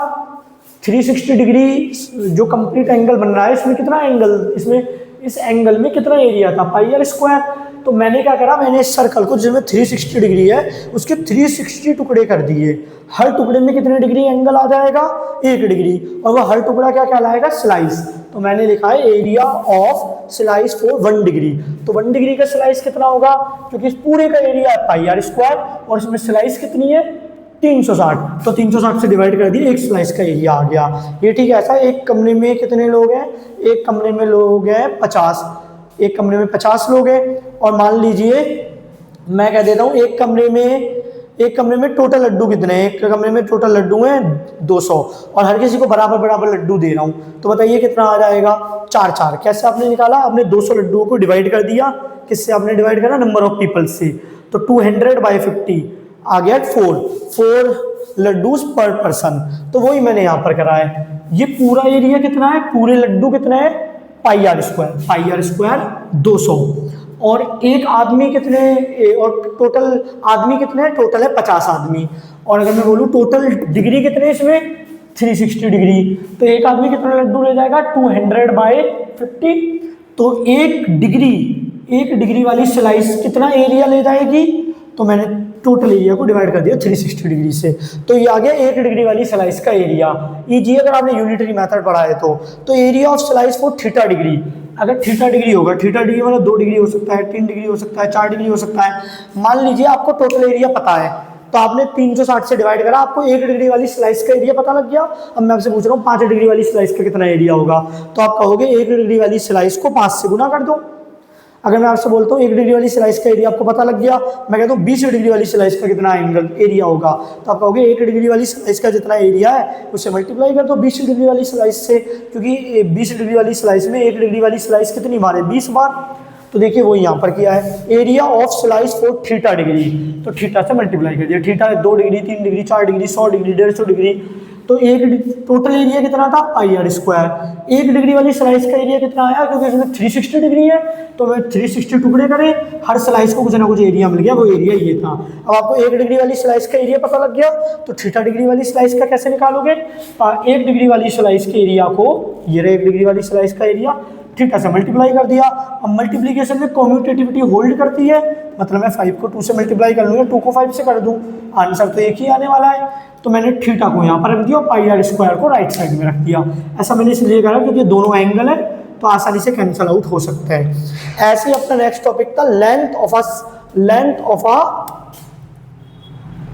[SPEAKER 1] 360 डिग्री जो कंप्लीट एंगल बन रहा है, इसमें कितना एंगल, इसमें इस एंगल में कितना एरिया था, पाई आर स्क्वायर। तो मैंने क्या करा, मैंने इस सर्कल को जिसमें 360 डिग्री है उसके 360 टुकड़े कर दिए। हर टुकड़े में कितने डिग्री एंगल आ जाएगा, 1 डिग्री, और वह हर टुकड़ा क्या कहलाएगा, स्लाइस। तो मैंने लिखा है area of slice for 1 degree. तो 1 डिग्री का स्लाइस कितना होगा, क्योंकि इस पूरे का एरिया है पाई आर स्क्वायर और इसमें स्लाइस कितनी है, 360। तो 360 से डिवाइड कर दिए, एक स्लाइस का एरिया आ गया। ये ठीक है। ऐसा एक कमरे में कितने लोग हैं, एक कमरे में लोग हैं 50, एक कमरे में 50 लोग हैं। और मान लीजिए मैं कह देता हूँ एक कमरे में टोटल लड्डू कितने हैं, एक कमरे में टोटल लड्डू हैं 200, और हर किसी को बराबर बराबर लड्डू दे रहा हूँ। तो बताइए कितना आ जाएगा, 4-4। कैसे आपने निकाला, आपने 200 लड्डुओं को डिवाइड कर दिया, किससे आपने डिवाइड करा, नंबर ऑफ पीपल से। तो 200/50 आ गया 4 लड्डूस पर पर्सन। तो वही मैंने यहाँ पर करा है। ये पूरा एरिया कितना है, पूरे लड्डू कितने हैं, पाई आर स्क्वायर 200। और एक आदमी कितने, और टोटल आदमी कितने हैं, टोटल है 50 आदमी। और अगर मैं बोलूँ टोटल डिग्री कितने इसमें, 360 डिग्री। तो एक आदमी कितने लड्डू ले जाएगा, 200/50। तो एक डिग्री वाली स्लाइस कितना एरिया ले जाएगी, तो मैंने टोटल एरिया को डिवाइड कर दिया 360 डिग्री से, तो ये आ गया 1 डिग्री वाली स्लाइस का एरिया। ईजी अगर आपने यूनिटरी मेथड पढ़ा है तो area of slice for theta degree, अगर थीटा डिग्री होगा, थीटा डिग्री मतलब 2 डिग्री हो सकता है, 3 डिग्री हो सकता है, 4 डिग्री हो सकता है। मान लीजिए आपको टोटल एरिया पता है, तो आपने 360 से डिवाइड करा, आपको 1 डिग्री वाली स्लाइस का एरिया पता लग गया। अब मैं आपसे पूछ रहा हूँ 5 डिग्री वाली स्लाइस का कितना एरिया होगा, तो आप कहोगे 1 डिग्री वाली स्लाइस को 5 से गुना कर दो। अगर मैं आपसे बोलता हूँ 1 डिग्री वाली स्लाइस का एरिया आपको पता लग गया, मैं कहता हूँ 20 डिग्री वाली स्लाइस का कितना एंगल एरिया होगा, तो आप कहोगे 1 डिग्री वाली स्लाइस का जितना एरिया है उससे मल्टीप्लाई कर दो 20 डिग्री वाली स्लाइस से, क्योंकि 20 डिग्री वाली स्लाइस में 1 डिग्री वाली स्लाइस कितनी बार है, 20 बार। तो देखिए वो यहाँ पर किया है, area of slice for theta degree, तो थीटा से मल्टीप्लाई कर दिया। Theta 2 degree, 3 degree, 4 degree, 100 degree, 150 degree, तो टोटल एरिया कितना था पाई आर स्क्वायर। 1 डिग्री वाली स्लाइस का एरिया कितना आया, क्योंकि इसमें 360 डिग्री है, तो मैं 360 टुकड़े करें, हर स्लाइस को कुछ ना कुछ एरिया मिल गया, वो एरिया ये था। अब आपको 1 डिग्री वाली स्लाइस का एरिया पता लग गया, तो थीटा डिग्री वाली स्लाइस का कैसे निकालोगे, 1 डिग्री वाली स्लाइस के एरिया को, ये रहा 1 डिग्री वाली स्लाइस का एरिया, थीटा से मल्टीप्लाई कर दिया। अब मल्टीप्लीकेशन में कम्यूटेटिविटी होल्ड करती है, मतलब मैं 5 को 2 से मल्टीप्लाई कर लूँगा, 2 को 5 से कर दूँ, आंसर तो एक ही आने वाला है। तो मैंने थीटा को यहाँ पर रख दिया और पाई आर स्क्वायर को राइट साइड में रख दिया। ऐसा मैंने इसलिए करा क्योंकि दोनों एंगल है तो आसानी से कैंसिल आउट हो सकते हैं। ऐसे ही अपना नेक्स्ट टॉपिक था length of a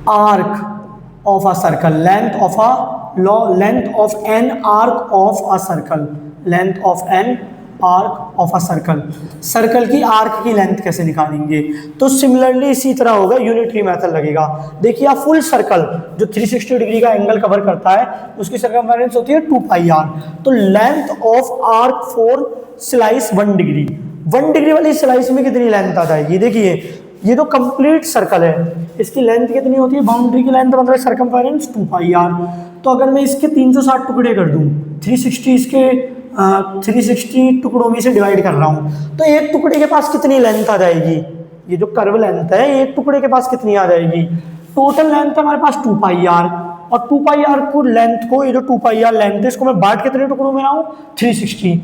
[SPEAKER 1] arc of a circle, length of an arc of a circle, length of an arc of a circle, circle की आर्क की लेंथ कैसे निकालेंगे, तो सिमिलरली इसी तरह होगा, यूनिटरी मेथड लगेगा। देखिए आप फुल सर्कल जो 360 डिग्री का एंगल कवर करता है उसकी सर्कमफेरेंस होती है 2 पाई आर, तो length of arc for slice 1 degree, 1 degree वाली स्लाइस में कितनी लेंथ आ जाएगी, देखिए ये तो कंप्लीट सर्कल है, इसकी लेंथ कितनी होती है, बाउंड्री की लेंथ मतलब सर्कमफेरेंस 2 पाई आर। तो अगर मैं इसके 360 टुकड़े कर दूं, 360 इसके 360 टुकड़ों में से डिवाइड कर रहा हूँ, तो एक टुकड़े के पास कितनी लेंथ आ जाएगी, ये जो कर्व लेंथ है एक टुकड़े के पास कितनी आ जाएगी, टोटल लेंथ है हमारे पास 2 पाई आर, और 2 पाई आर को लेंथ को, ये जो 2 पाई आर लेंथ है इसको मैं बांट कितने टुकड़ों में लाऊं 360,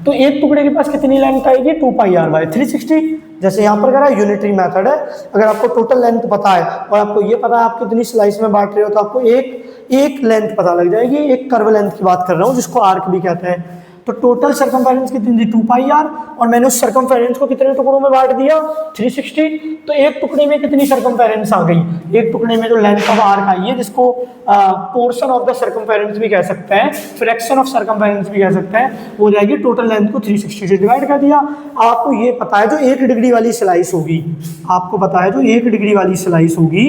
[SPEAKER 1] तो एक टुकड़े के पास कितनी लेंथ आएगी 2 पाई आर बाय 360। जैसे यहाँ पर करा यूनिटरी मेथड है, अगर आपको टोटल लेंथ पता है और आपको ये पता है आप कितनी स्लाइस में बांट रहे हो, तो आपको एक लेंथ पता लग जाएगी, एक कर्व लेंथ की बात कर रहा हूँ जिसको आर्क भी कहते हैं। तो टोटल सर्कमफेरेंस कितनी थी 2 पाई आर, और मैंने उस सर्कमफेरेंस को कितने टुकड़ों में बांट दिया 360, तो एक टुकड़े में कितनी सर्कमफेरेंस आ गई, एक टुकड़े में जो लेंथ ऑफ आर्क आई है जिसको पोर्शन ऑफ द सर्कमफेरेंस भी कह सकते हैं, फ्रैक्शन ऑफ सर्कमफेरेंस भी कह सकते हैं, हो जाएगी, टोटल लेंथ को 360 से डिवाइड कर दिया। आपको ये पता है जो 1 डिग्री वाली स्लाइस होगी, आपको पता है जो 1 डिग्री वाली स्लाइस होगी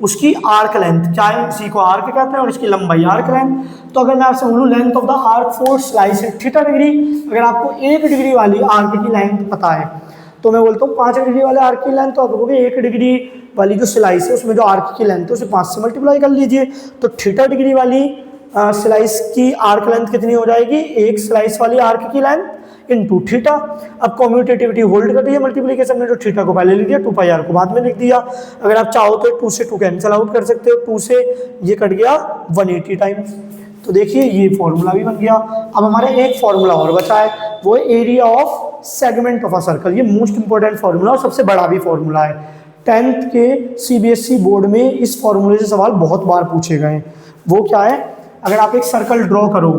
[SPEAKER 1] उसकी आर्क लेंथ क्या है, इसी को आर्क कहते हैं, और इसकी लंबाई आर्क लेंथ। तो अगर मैं आपसे बोलूँ length of the arc for slice theta degree, अगर आपको 1 डिग्री वाली आर्क की लेंथ पता है तो मैं बोलता हूँ 5 डिग्री वाले आर्क की लेंथ, तो आप बोलोगे 1 डिग्री वाली जो स्लाइस है उसमें जो आर्क की लेंथ है उसे 5 से मल्टीप्लाई कर लीजिए, तो थीटा डिग्री वाली स्लाइस की आर्क लेंथ कितनी हो जाएगी, एक स्लाइस वाली आर्क की लेंथ इनटू थीटा। अब कम्यूटेटिविटी होल्ड कर दिया, मल्टीप्लिकेशन में जो थीटा को पहले लिख दिया 2 पाई आर को बाद में लिख दिया। अगर आप चाहो तो 2 से 2 कैंसिल आउट कर सकते हो, 2 से ये कट गया 180 टाइम्स, तो देखिए ये फॉर्मूला भी बन गया। अब हमारे एक फॉर्मूला और बचा है, वो area of segment of a circle, ये मोस्ट इंपॉर्टेंट फॉर्मूला और सबसे बड़ा भी फॉर्मूला है। 10th के CBSE बोर्ड में इस फॉर्मूले से सवाल बहुत बार पूछे गए। वो क्या है, अगर आप एक सर्कल ड्रॉ करो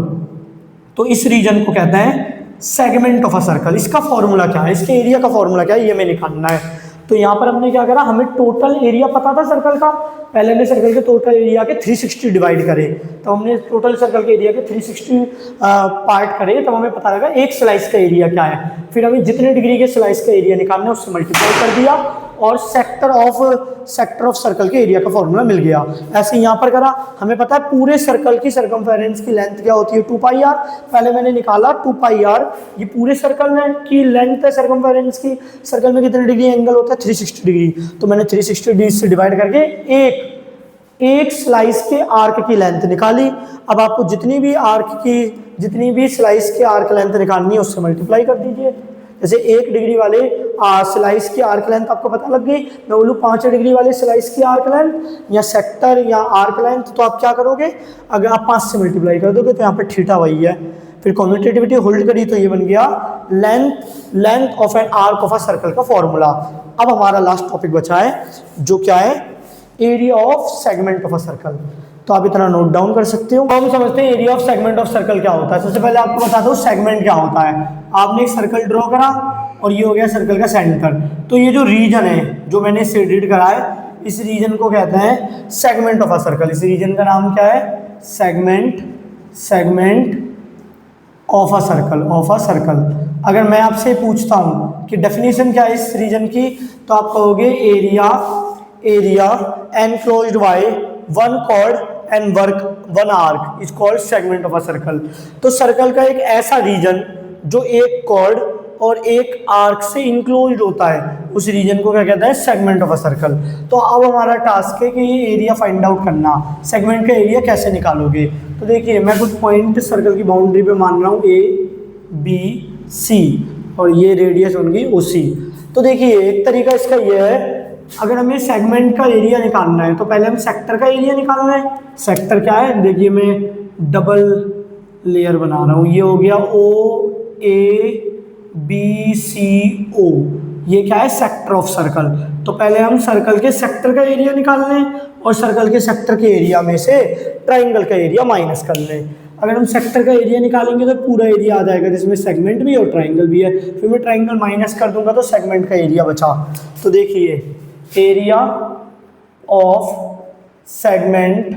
[SPEAKER 1] तो इस रीजन को कहते हैं सेगमेंट ऑफ अ सर्कल, इसका फॉर्मूला क्या है, इसके एरिया का फॉर्मूला क्या है, ये हमें निकालना है। तो यहाँ पर हमने क्या करा, हमें टोटल एरिया पता था सर्कल का, पहले हमने सर्कल के टोटल एरिया के 360 डिवाइड करे, तो हमने टोटल सर्कल के एरिया के 360 पार्ट करे, तब हमें पता लगा एक स्लाइस का एरिया क्या है। फिर हमें जितने डिग्री के स्लाइस का एरिया निकालना है उससे मल्टीप्लाई कर दिया और सेक्टर ऑफ सर्कल के एरिया का फॉर्मूला मिल गया। ऐसे यहाँ पर करा, हमें पता है पूरे सर्कल की सर्कमफेरेंस की लेंथ क्या होती है 2 पाई आर, पहले मैंने निकाला 2 पाई आर, ये पूरे सर्कल में की लेंथ है सर्कमफेरेंस की, सर्कल में कितने डिग्री एंगल होता है 360 डिग्री, तो मैंने 360 डिग्री से डिवाइड करके एक स्लाइस के आर्क की लेंथ निकाली। अब आपको जितनी भी स्लाइस के आर्क लेंथ निकालनी है उससे मल्टीप्लाई कर दीजिए। जैसे 1 डिग्री वाले स्लाइस की आर्क लेंथ आपको पता लग गई, मैं बोलूँ 5 डिग्री वाले स्लाइस की आर्क लेंथ या सेक्टर या आर्क लेंथ, तो आप क्या करोगे, अगर आप 5 से मल्टीप्लाई कर दोगे तो यहाँ पर थीटा वही है, फिर कम्यूटेटिविटी होल्ड करी तो ये बन गया length of an arc of a circle का फॉर्मूला। अब हमारा लास्ट टॉपिक बचा है जो क्या है, area of segment of a circle. तो आप इतना नोट डाउन कर सकते हो। हम समझते हैं area of segment of circle क्या होता है। सबसे पहले आपको बता दो सेगमेंट क्या होता है। आपने एक सर्कल ड्रॉ करा और ये हो गया सर्कल का सेंटर, तो ये जो रीजन है जो मैंने शेडेड करा है, इस रीजन को कहते हैं सेगमेंट ऑफ अ सर्कल। इस रीजन का नाम क्या है, सेगमेंट ऑफ अ सर्कल। अगर मैं आपसे पूछता हूं कि डेफिनेशन क्या है इस रीजन की, तो आप कहोगे area enclosed by one chord and one arc is called segment of a circle. तो सर्कल का एक ऐसा रीजन जो एक कॉर्ड और एक आर्क से इंक्लोज्ड होता है, उस रीजन को क्या कहते हैं, सेगमेंट ऑफ अ सर्कल। तो अब हमारा टास्क है कि ये एरिया फाइंड आउट करना। सेगमेंट का एरिया कैसे निकालोगे, तो देखिए मैं कुछ पॉइंट सर्कल की बाउंड्री पे मान रहा हूँ ABC और ये रेडियस उनकी OC। तो देखिए एक तरीका इसका ये है, अगर हमें सेगमेंट का एरिया निकालना है तो पहले हम सेक्टर का एरिया निकालना है। सेक्टर क्या है, देखिए मैं डबल लेयर बना रहा हूँ, ये हो गया OABCO, ये क्या है, सेक्टर ऑफ सर्कल। तो पहले हम सर्कल के सेक्टर का एरिया निकाल लें और सर्कल के सेक्टर के एरिया में से ट्राइंगल का एरिया माइनस कर लें। अगर हम सेक्टर का एरिया निकालेंगे तो पूरा एरिया आ जाएगा जिसमें सेगमेंट भी और ट्राइंगल भी है। फिर मैं ट्राइंगल माइनस कर दूंगा तो सेगमेंट का एरिया बचा। तो देखिए एरिया ऑफ सेगमेंट,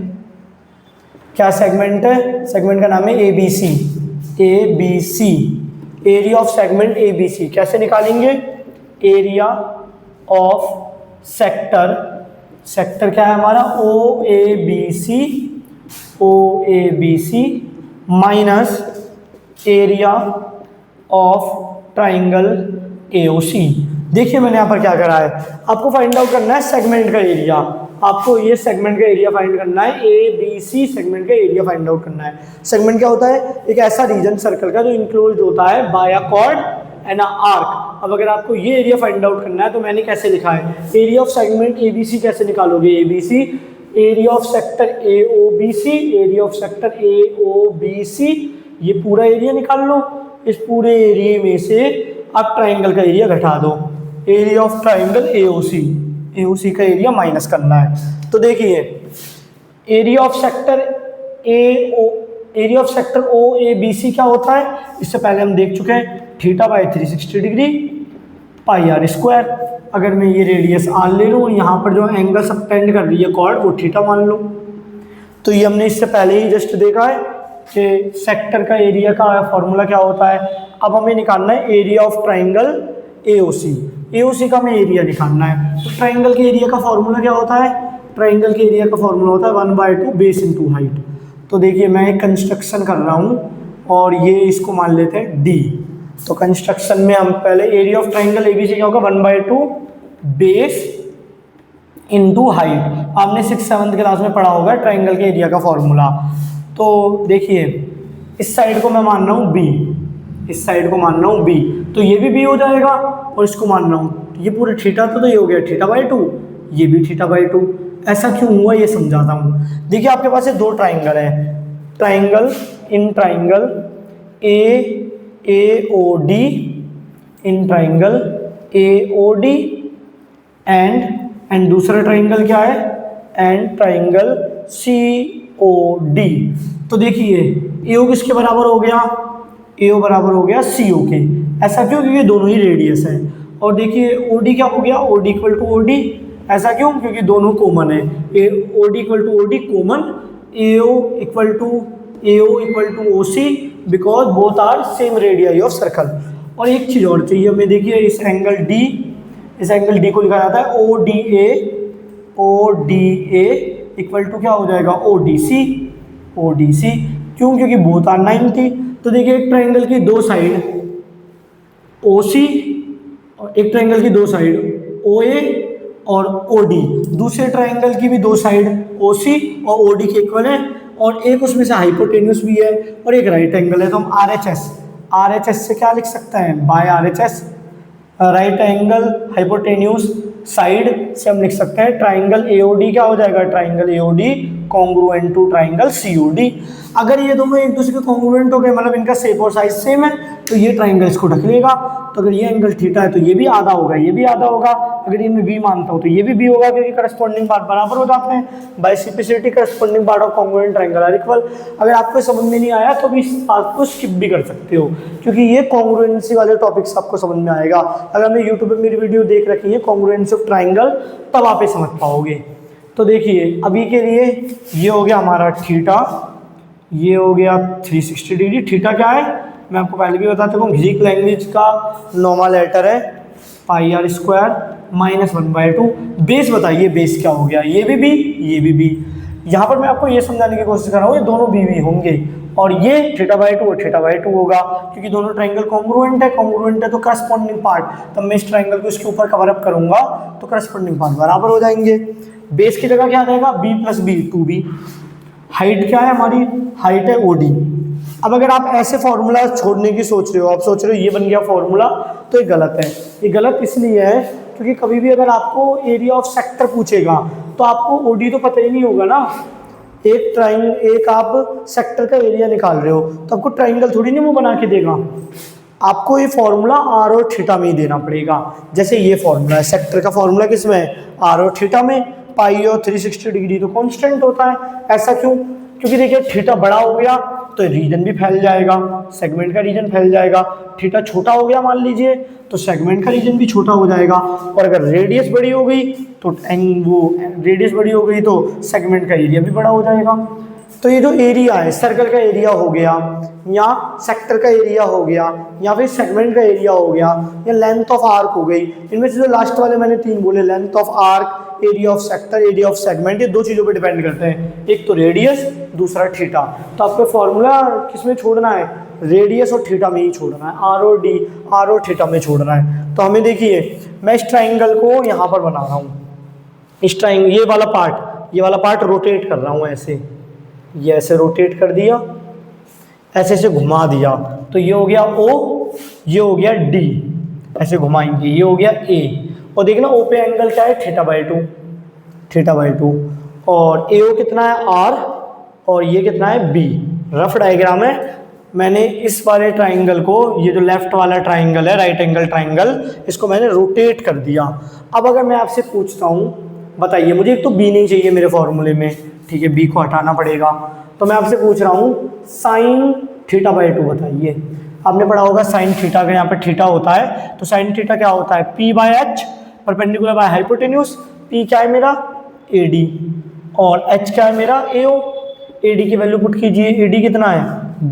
[SPEAKER 1] क्या सेगमेंट है, सेगमेंट का नाम है ABC। Area of segment ABC कैसे निकालेंगे, एरिया ऑफ सेक्टर क्या है हमारा, OABC minus area of triangle AOC। देखिए मैंने यहाँ पर क्या करा है, आपको फाइंड आउट करना है सेगमेंट का एरिया। आपको ये सेगमेंट का एरिया फाइंड करना है, ABC सेगमेंट का एरिया फाइंड आउट करना है। सेगमेंट क्या होता है, एक ऐसा रीजन सर्कल का जो इंक्लोज होता है by a chord and a arc. अब अगर आपको ये एरिया फाइंड आउट करना है तो मैंने कैसे लिखा है, एरिया ऑफ सेगमेंट ABC कैसे निकालोगे, ABC area of sector AOBC, ये पूरा एरिया निकाल लो। इस पूरे एरिया में से आप ट्राइंगल का एरिया घटा दो, एरिया ऑफ ट्राइंगल AOC का एरिया माइनस करना है। तो देखिए एरिया ऑफ सेक्टर OABC क्या होता है, इससे पहले हम देख चुके हैं, θ/360 डिग्री πr²। अगर मैं ये रेडियस r ले लूँ, यहाँ पर जो एंगल सबटेंड कर रही है कॉर्ड वो θ मान लूँ। तो ये हमने इससे पहले ही जस्ट देखा है कि सेक्टर का एरिया का फॉर्मूला क्या होता है। अब हमें निकालना है एरिया ऑफ ट्राइंगल AOC का हमें एरिया निकालना है। तो ट्राइंगल के एरिया का फॉर्मूला क्या होता है, ट्राइंगल के एरिया का फॉर्मूला होता है 1/2 बेस इंटू हाइट। तो देखिए मैं एक कंस्ट्रक्शन कर रहा हूँ और ये इसको मान लेते हैं D। तो कंस्ट्रक्शन में हम पहले एरिया ऑफ ट्राइंगल ABC क्या होगा, 1/2 बेस इंटू हाइट। आपने 6th-7th क्लास में पढ़ा होगा ट्राइंगल के एरिया का फॉर्मूला। तो देखिए इस साइड को मैं मान रहा हूँ B, इस साइड को मान रहा हूँ B, तो ये भी B हो जाएगा और इसको मान रहा हूँ, ये पूरे θ था तो ये हो गया θ/2, ये भी θ/2। ऐसा क्यों हुआ ये समझाता हूँ। देखिए आपके पास ये दो ट्राइंगल है, ट्राइंगल AOD एंड दूसरा ट्राइंगल क्या है, एंड ट्राइंगल COD। तो देखिए AO किसके बराबर हो गया, AO बराबर हो गया CO के। ऐसा क्यों, क्योंकि दोनों ही रेडियस है। और देखिए OD क्या हो गया, OD इक्वल टू OD। ऐसा क्यों, क्योंकि दोनों कॉमन है, OD equal to OD common, AO equal to OC because both are same radius of circle. और एक चीज़ और चाहिए हमें, देखिए इस एंगल D को लिखा जाता है ODA इक्वल टू क्या हो जाएगा, ODC। क्यों, क्योंकि बोथ आर 90। तो देखिए एक ट्राइंगल की दो साइड OC और एक ट्राइंगल की दो साइड OA और OD, दूसरे ट्राइंगल की भी दो साइड OC और OD के इक्वल है, और एक उसमें से हाइपोटेन्यूस भी है और एक राइट एंगल है। तो हम RHS से क्या लिख सकते हैं, by RHS right angle hypotenuse side से हम लिख सकते हैं ट्राइंगल AOD क्या हो जाएगा, triangle AOD congruent to triangle COD। अगर ये दोनों एक दूसरे के कॉन्ग्रुएंट हो गए, मतलब इनका शेप और साइज सेम है, तो ये ट्राइंगल इसको ढक लेगा। तो अगर ये एंगल थीटा है तो ये भी आधा होगा, ये भी आधा होगा। अगर ये मैं बी मानता हूँ तो ये भी होगा, क्योंकि करस्पॉन्डिंग पार्ट बराबर हो जाते हैं। By simplicity corresponding part of congruent triangle are equal. अगर आपको समझ में नहीं आया तो भी इस बात को स्किप भी कर सकते हो, क्योंकि ये कॉन्ग्रुएंसी वाले टॉपिक्स आपको समझ में आएगा। अगर आपने यूट्यूब पे मेरी वीडियो देख रखी है कॉन्ग्रुएंसी ऑफ ट्राइंगल, तब आप समझ पाओगे। तो देखिए अभी के लिए ये हो गया हमारा थीटा, ये हो गया 360 डिग्री। थीटा क्या है मैं आपको पहले भी बता चुका हूँ, ग्रीक लैंग्वेज का नॉर्मल लेटर है पाई आर स्क्वायर माइनस 1/2। बेस बताइए बेस क्या हो गया, ये भी बी, ये भी बी। यहाँ पर मैं आपको ये समझाने की कोशिश कर रहा हूँ ये दोनों बी होंगे, और ये θ/2 और θ/2 होगा, क्योंकि दोनों ट्राइंगल कॉन्ग्रुएंट है तो करस्पॉन्डिंग पार्ट, तब मैं इस ट्राइंगल को इसके ऊपर कवर अप करूंगा तो करस्पॉन्डिंग पार्ट बराबर हो जाएंगे। बेस की जगह क्या रहेगा, b + b 2b। हाइट क्या है हमारी, हाइट है OD। अब अगर आप ऐसे फॉर्मूला छोड़ने की सोच रहे हो, आप सोच रहे हो ये बन गया फॉर्मूला, तो ये गलत है। ये गलत इसलिए है क्योंकि कभी भी अगर आपको एरिया ऑफ सेक्टर पूछेगा तो आपको OD तो पता ही नहीं होगा ना। एक आप सेक्टर का एरिया निकाल रहे हो तो आपको ट्राइंगल थोड़ी नहीं वो बना के देगा, आपको ये फॉर्मूला r और थीटा में ही देना पड़ेगा। जैसे ये फॉर्मूला है, सेक्टर का फॉर्मूला किस में है, r और थीटा में। पाई और 360 डिग्री तो कांस्टेंट होता है। ऐसा क्यों, क्योंकि देखिए थीटा बड़ा हो गया तो रीजन भी फैल जाएगा, सेगमेंट का रीजन फैल जाएगा। थीटा छोटा हो गया मान लीजिए तो सेगमेंट का रीजन भी छोटा हो जाएगा। और अगर रेडियस बड़ी हो गई तो सेगमेंट का एरिया भी बड़ा हो जाएगा। तो ये जो एरिया है, सर्कल का एरिया हो गया, या सेक्टर का एरिया हो गया, या फिर सेगमेंट का एरिया हो गया, या लेंथ ऑफ आर्क हो गई, इनमें से जो लास्ट वाले मैंने 3 बोले, length of arc, area of sector, area of segment, ये 2 चीज़ों पे डिपेंड करते हैं, एक तो रेडियस, दूसरा थीटा। तो आपको फॉर्मूला किस में छोड़ना है, रेडियस और थीटा में ही छोड़ना है, आर और थीटा में छोड़ना है। तो हमें देखिए मैं इस ट्राइंगल को यहाँ पर बना रहा हूँ, इस ट्राइंगल ये वाला पार्ट रोटेट कर रहा हूँ ऐसे, ये ऐसे रोटेट कर दिया, ऐसे घुमा दिया, तो ये हो गया O, ये हो गया D, ऐसे घुमाएंगे, ये हो गया A। और देखना O पे एंगल क्या है, θ/2, और AO कितना है R, और ये कितना है B। रफ डायग्राम है। मैंने इस वाले ट्राइंगल को, ये जो लेफ्ट वाला ट्राइंगल है राइट एंगल ट्राइंगल, इसको मैंने रोटेट कर दिया। अब अगर मैं आपसे पूछता हूँ बताइए, मुझे एक तो B नहीं चाहिए मेरे फॉर्मूले में, ठीक है, B को हटाना पड़ेगा। तो मैं आपसे पूछ रहा हूँ sin θ/2 बताइए। आपने पढ़ा होगा sin थीटा का यहाँ पर थीटा होता है, तो sin थीटा क्या होता है, P/H perpendicular by hypotenuse. P क्या है मेरा, AD, और H क्या है मेरा, AO। AD की वैल्यू पुट कीजिए, AD कितना है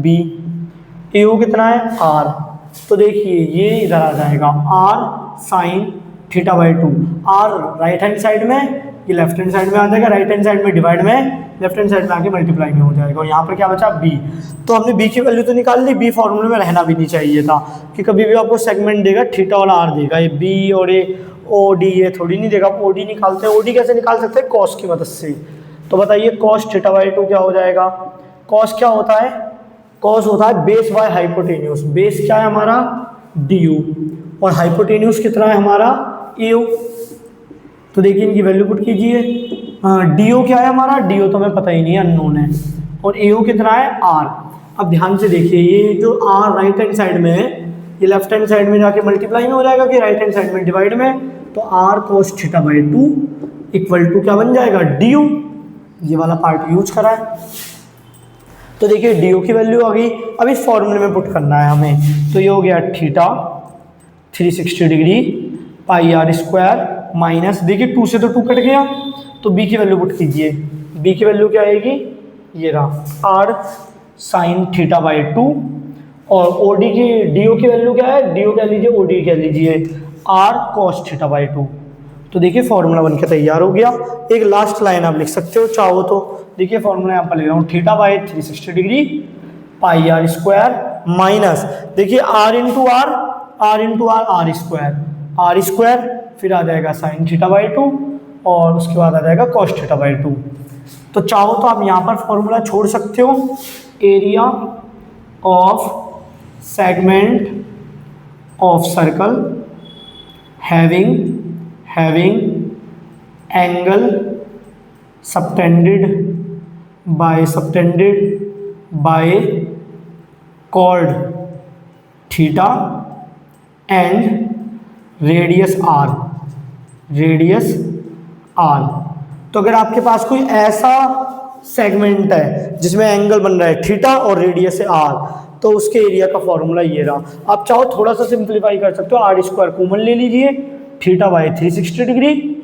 [SPEAKER 1] B, AO कितना है R। तो देखिए ये इधर आ जाएगा R sin θ/2, R right hand side में, ये लेफ्ट हैंड साइड में आ जाएगा, राइट हैंड साइड में डिवाइड में, लेफ्ट हैंड साइड में आके मल्टीप्लाई में हो जाएगा। और यहाँ पर क्या बचा B। तो हमने B की वैल्यू तो निकाल ली, B फॉर्मूले में रहना भी नहीं चाहिए था, कि कभी भी आपको सेगमेंट देगा थीटा और R देगा, ये B और ये OD ये थोड़ी नहीं देगा। OD निकालते हैं, OD कैसे निकाल सकते हैं, कॉस की मदद से। तो बताइए कॉस θ/2 क्या हो जाएगा, कॉस क्या होता है, कॉस होता है बेस बाय हाइपोटेन्यूज। बेस क्या है हमारा DU, और हाइपोटेन्यूज कितना है हमारा AO। तो देखिए इनकी वैल्यू पुट कीजिए, DO क्या है हमारा, DO तो हमें पता ही नहीं है, अननोन है, और AO कितना है R। अब ध्यान से देखिए, ये जो R राइट हैंड साइड में है, ये लेफ्ट हैंड साइड में जाके मल्टीप्लाई में हो जाएगा कि राइट हैंड साइड में डिवाइड में, तो R cos θ/2 इक्वल टू क्या बन जाएगा, DU। ये वाला पार्ट यूज करा है। तो देखिए DO की वैल्यू आ गई, अब इस फॉर्मूले में पुट करना है हमें। तो ये हो गया theta 360 degree pi r square minus, देखिए 2 से तो 2 कट गया, तो B की वैल्यू पुट कीजिए। B की वैल्यू क्या आएगी, ये रहा R sin θ/2, और OD की DO की वैल्यू क्या है, DO कह लीजिए, OD कह लीजिए, R cos θ/2। तो देखिए फॉर्मूला बनके तैयार हो गया। एक लास्ट लाइन आप लिख सकते हो चाहो तो, देखिए फॉर्मूला यहाँ पर ले रहा हूँ, θ/360 degree pi r square minus, देखिए R इंटू आर स्क्वायर, फिर आ जाएगा sin θ/2, और उसके बाद आ जाएगा cos θ/2। तो चाहो तो आप यहाँ पर फॉर्मूला छोड़ सकते हो, area of segment of circle having angle subtended by subtended by chord theta and radius r, radius r. तो अगर आपके पास कोई ऐसा सेगमेंट है जिसमें एंगल बन रहा है थीटा और रेडियस है आर, तो उसके एरिया का फॉर्मूला ये रहा। आप चाहो थोड़ा सा सिंप्लीफाई कर सकते हो, आर स्क्वायर कॉमन ले लीजिए, theta by 360 degree,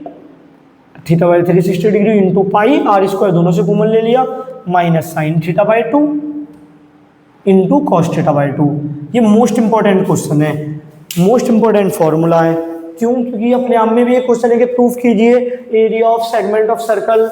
[SPEAKER 1] theta by 360 degree into pi, r square दोनों से कॉमन ले लिया, minus sine theta by 2 into cos theta by 2। ये मोस्ट इंपॉर्टेंट क्वेश्चन है, मोस्ट इंपॉर्टेंट फॉर्मूला है। क्यों? क्योंकि अपने आप में भी एक क्वेश्चन है कि प्रूफ कीजिए area of segment of circle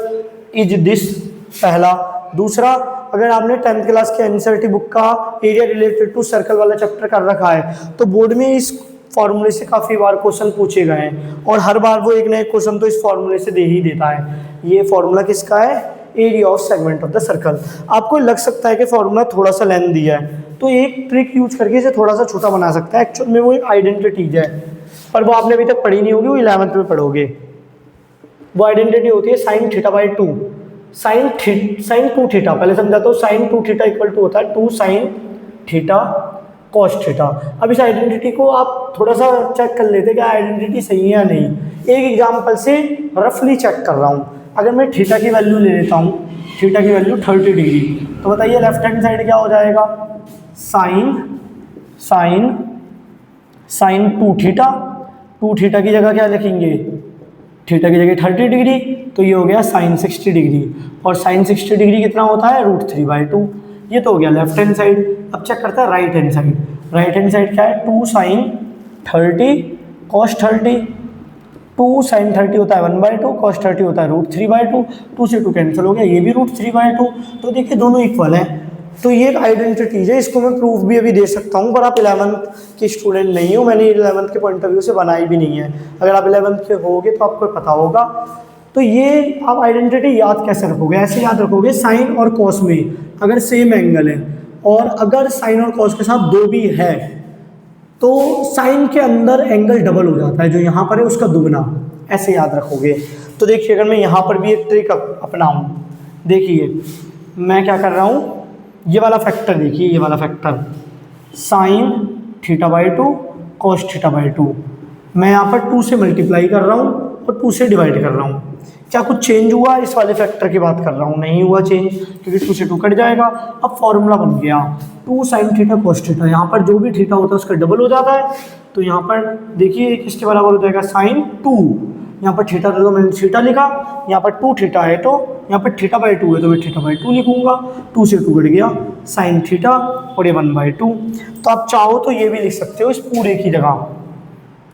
[SPEAKER 1] is this, पहला। दूसरा, अगर आपने 10th क्लास के एनसीईआरटी बुक का एरिया रिलेटेड टू सर्कल वाला चैप्टर कर रखा है, तो बोर्ड में इस फॉर्मूले से काफ़ी बार क्वेश्चन पूछे गए हैं और हर बार वो एक नए क्वेश्चन तो इस फॉर्मूले से दे ही देता है। ये फॉर्मूला किसका है? Area of segment of the circle. आपको लग सकता है कि फॉर्मूला थोड़ा सा लेंथ दिया है, तो एक ट्रिक यूज करके इसे थोड़ा सा छोटा बना सकता है। एक्चुअल में वो एक आइडेंटिटीज है, पर वो आपने अभी तक पढ़ी नहीं होगी, वो 11th में पढ़ोगे। वो आइडेंटिटी होती है sine theta by 2, sine 2 theta. पहले समझाता हूँ, साइन 2 थीटा इक्वल टू होता है 2 साइन थीटा कॉस थीटा। अब इस आइडेंटिटी को आप थोड़ा सा चेक कर लेते कि आइडेंटिटी सही है या नहीं। एक एग्जाम्पल से रफली चेक कर रहा हूँ। अगर मैं थीटा की वैल्यू ले लेता हूँ, थीटा की वैल्यू 30 डिग्री, तो बताइए लेफ्ट हैंड साइड क्या हो जाएगा? साइन 2 थीटा, 2 थीटा की जगह क्या लिखेंगे? थीटा की जगह 30 डिग्री, तो ये हो गया साइन 60 डिग्री। और साइन 60 डिग्री कितना होता है? √3/2। ये तो हो गया लेफ्ट हैंड साइड। अब चेक करता है right hand side. Right hand side क्या है? 2 साइन 30 कॉस 30, 2 साइन 30 होता है 1/2, कॉस 30 होता है √3/2। 2 से 2 कैंसिल हो गया, ये भी √3/2। तो देखिए दोनों इक्वल हैं। तो ये एक आइडेंटिटी है, इसको मैं प्रूफ भी अभी दे सकता हूँ, पर आप 11th के स्टूडेंट नहीं हो, मैंने 11th के पॉइंट ऑफ व्यू से बनाई भी नहीं है। अगर आप 11th के होगे तो आपको पता होगा। तो ये आप आइडेंटिटी याद कैसे रखोगे? ऐसे याद रखोगे, साइन और कॉस में अगर सेम एंगल है और अगर साइन और कॉस के साथ 2 भी है, तो साइन के अंदर एंगल डबल हो जाता है, जो यहाँ पर है उसका दुगना। ऐसे याद रखोगे। तो देखिए अगर मैं यहाँ पर भी एक ट्रिक अपनाऊँ, देखिए मैं क्या कर रहा हूँ, ये वाला फैक्टर देखिए, ये वाला factor sign theta by 2 cos theta by 2, मैं यहाँ पर 2 से मल्टीप्लाई कर रहा हूँ और 2 से डिवाइड कर रहा हूँ। क्या कुछ चेंज हुआ? इस वाले फैक्टर की बात कर रहा हूँ, नहीं हुआ चेंज, क्योंकि 2 से 2 कट जाएगा। अब फॉर्मूला बन गया 2 साइन थीटा कॉस थीटा। यहाँ पर जो भी थीटा होता है उसका डबल हो जाता है, तो यहाँ पर देखिए किसके बराबर हो जाएगा? साइन 2। यहाँ पर थीटा तो मैंने थीटा लिखा, यहाँ पर 2 थीटा है, तो यहाँ पर थीटा बाई 2 है, तो मैं थीटा बाई 2 लिखूंगा। 2 से 2 कट गया, साइन थीटा और ये 1/2। तो आप चाहो तो ये भी लिख सकते हो इस पूरे की जगह।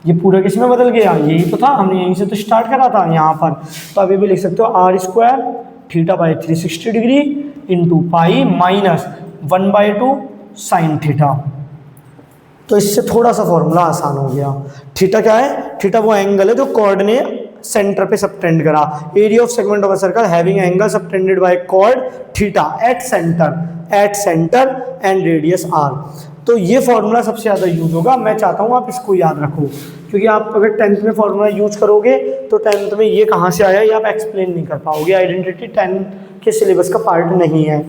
[SPEAKER 1] ये पूरा किस में बदल गया? यही तो था, हमने यहीं से तो स्टार्ट करा था यहाँ पर। तो आप ये भी लिख सकते हो r square theta by 360 degree into pi minus 1/2 sine theta. तो इससे थोड़ा सा फॉर्मूला आसान हो गया। थीटा क्या है? थीटा वो एंगल है जो कॉर्ड ने सेंटर पे सबटेंड करा। Area of segment of a circle having angle subtended by chord theta at centre and radius r. तो ये फॉर्मूला सबसे ज़्यादा यूज होगा। मैं चाहता हूँ आप इसको याद रखो, क्योंकि आप अगर 10th में फॉर्मूला यूज करोगे तो 10th में ये कहाँ से आया ये आप एक्सप्लेन नहीं कर पाओगे। आइडेंटिटी 10 के सिलेबस का पार्ट नहीं है।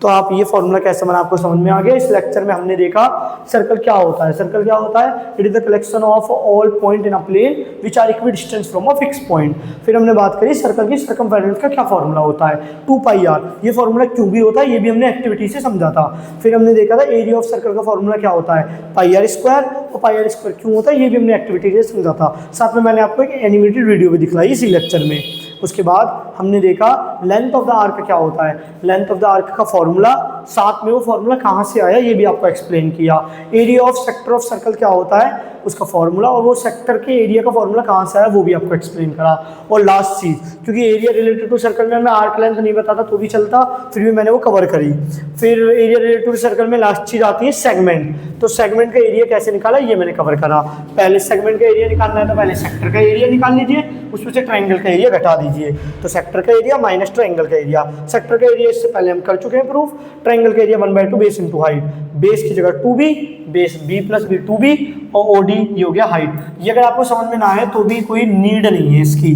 [SPEAKER 1] तो आप ये फॉर्मूला कैसे बना आपको समझ में आ गया। इस लेक्चर में हमने देखा सर्कल क्या होता है। सर्कल क्या होता है? It is the collection of all point in a plane which are equidistant from a fix point. फिर हमने बात करी सर्कल की सर्कमफेरेंस का क्या फॉर्मूला होता है, 2πr। ये फॉर्मूला क्यों भी होता है ये भी हमने एक्टिविटी से समझा था। फिर हमने देखा था एरिया ऑफ सर्कल का फॉर्मूला क्या होता है, πr²। और πr² क्यों होता है ये भी हमने एक्टिविटी से समझा था। साथ में मैंने आपको एक एनिमेटेड वीडियो भी दिखलाई इसी लेक्चर में। उसके बाद हमने देखा लेंथ ऑफ द आर्क क्या होता है। लेंथ ऑफ द आर्क का फॉर्मूला, साथ में वो फॉर्मूला कहाँ से आया ये भी आपको एक्सप्लेन किया। Area of sector of circle क्या होता है उसका फॉर्मूला, और वो सेक्टर के एरिया का फॉर्मूला कहाँ से आया वो भी आपको एक्सप्लेन करा। और लास्ट चीज़, क्योंकि एरिया रिलेटेड टू सर्कल में मैं आर्क लेंथ नहीं बताता तो भी चलता, फिर भी मैंने वो कवर करी। फिर एरिया रिलेटेड टू सर्कल में लास्ट चीज़ आती है सेगमेंट। तो सेगमेंट का एरिया कैसे निकाला ये मैंने कवर करा। पहले सेगमेंट का एरिया निकालना है तो पहले सेक्टर का एरिया निकाल लीजिए, उसमें से ट्रायंगल का एरिया घटा दीजिए। तो सेक्टर का एरिया माइनस ट्रायंगल का एरिया। सेक्टर का एरिया इससे पहले हम कर चुके हैं प्रूफ। ट्रायंगल का area 1/2 base into height. Base की जगह 2b, base b plus b 2b, और OD ये हो गया हाइट। ये अगर आपको समझ में ना आए तो भी कोई नीड नहीं है इसकी,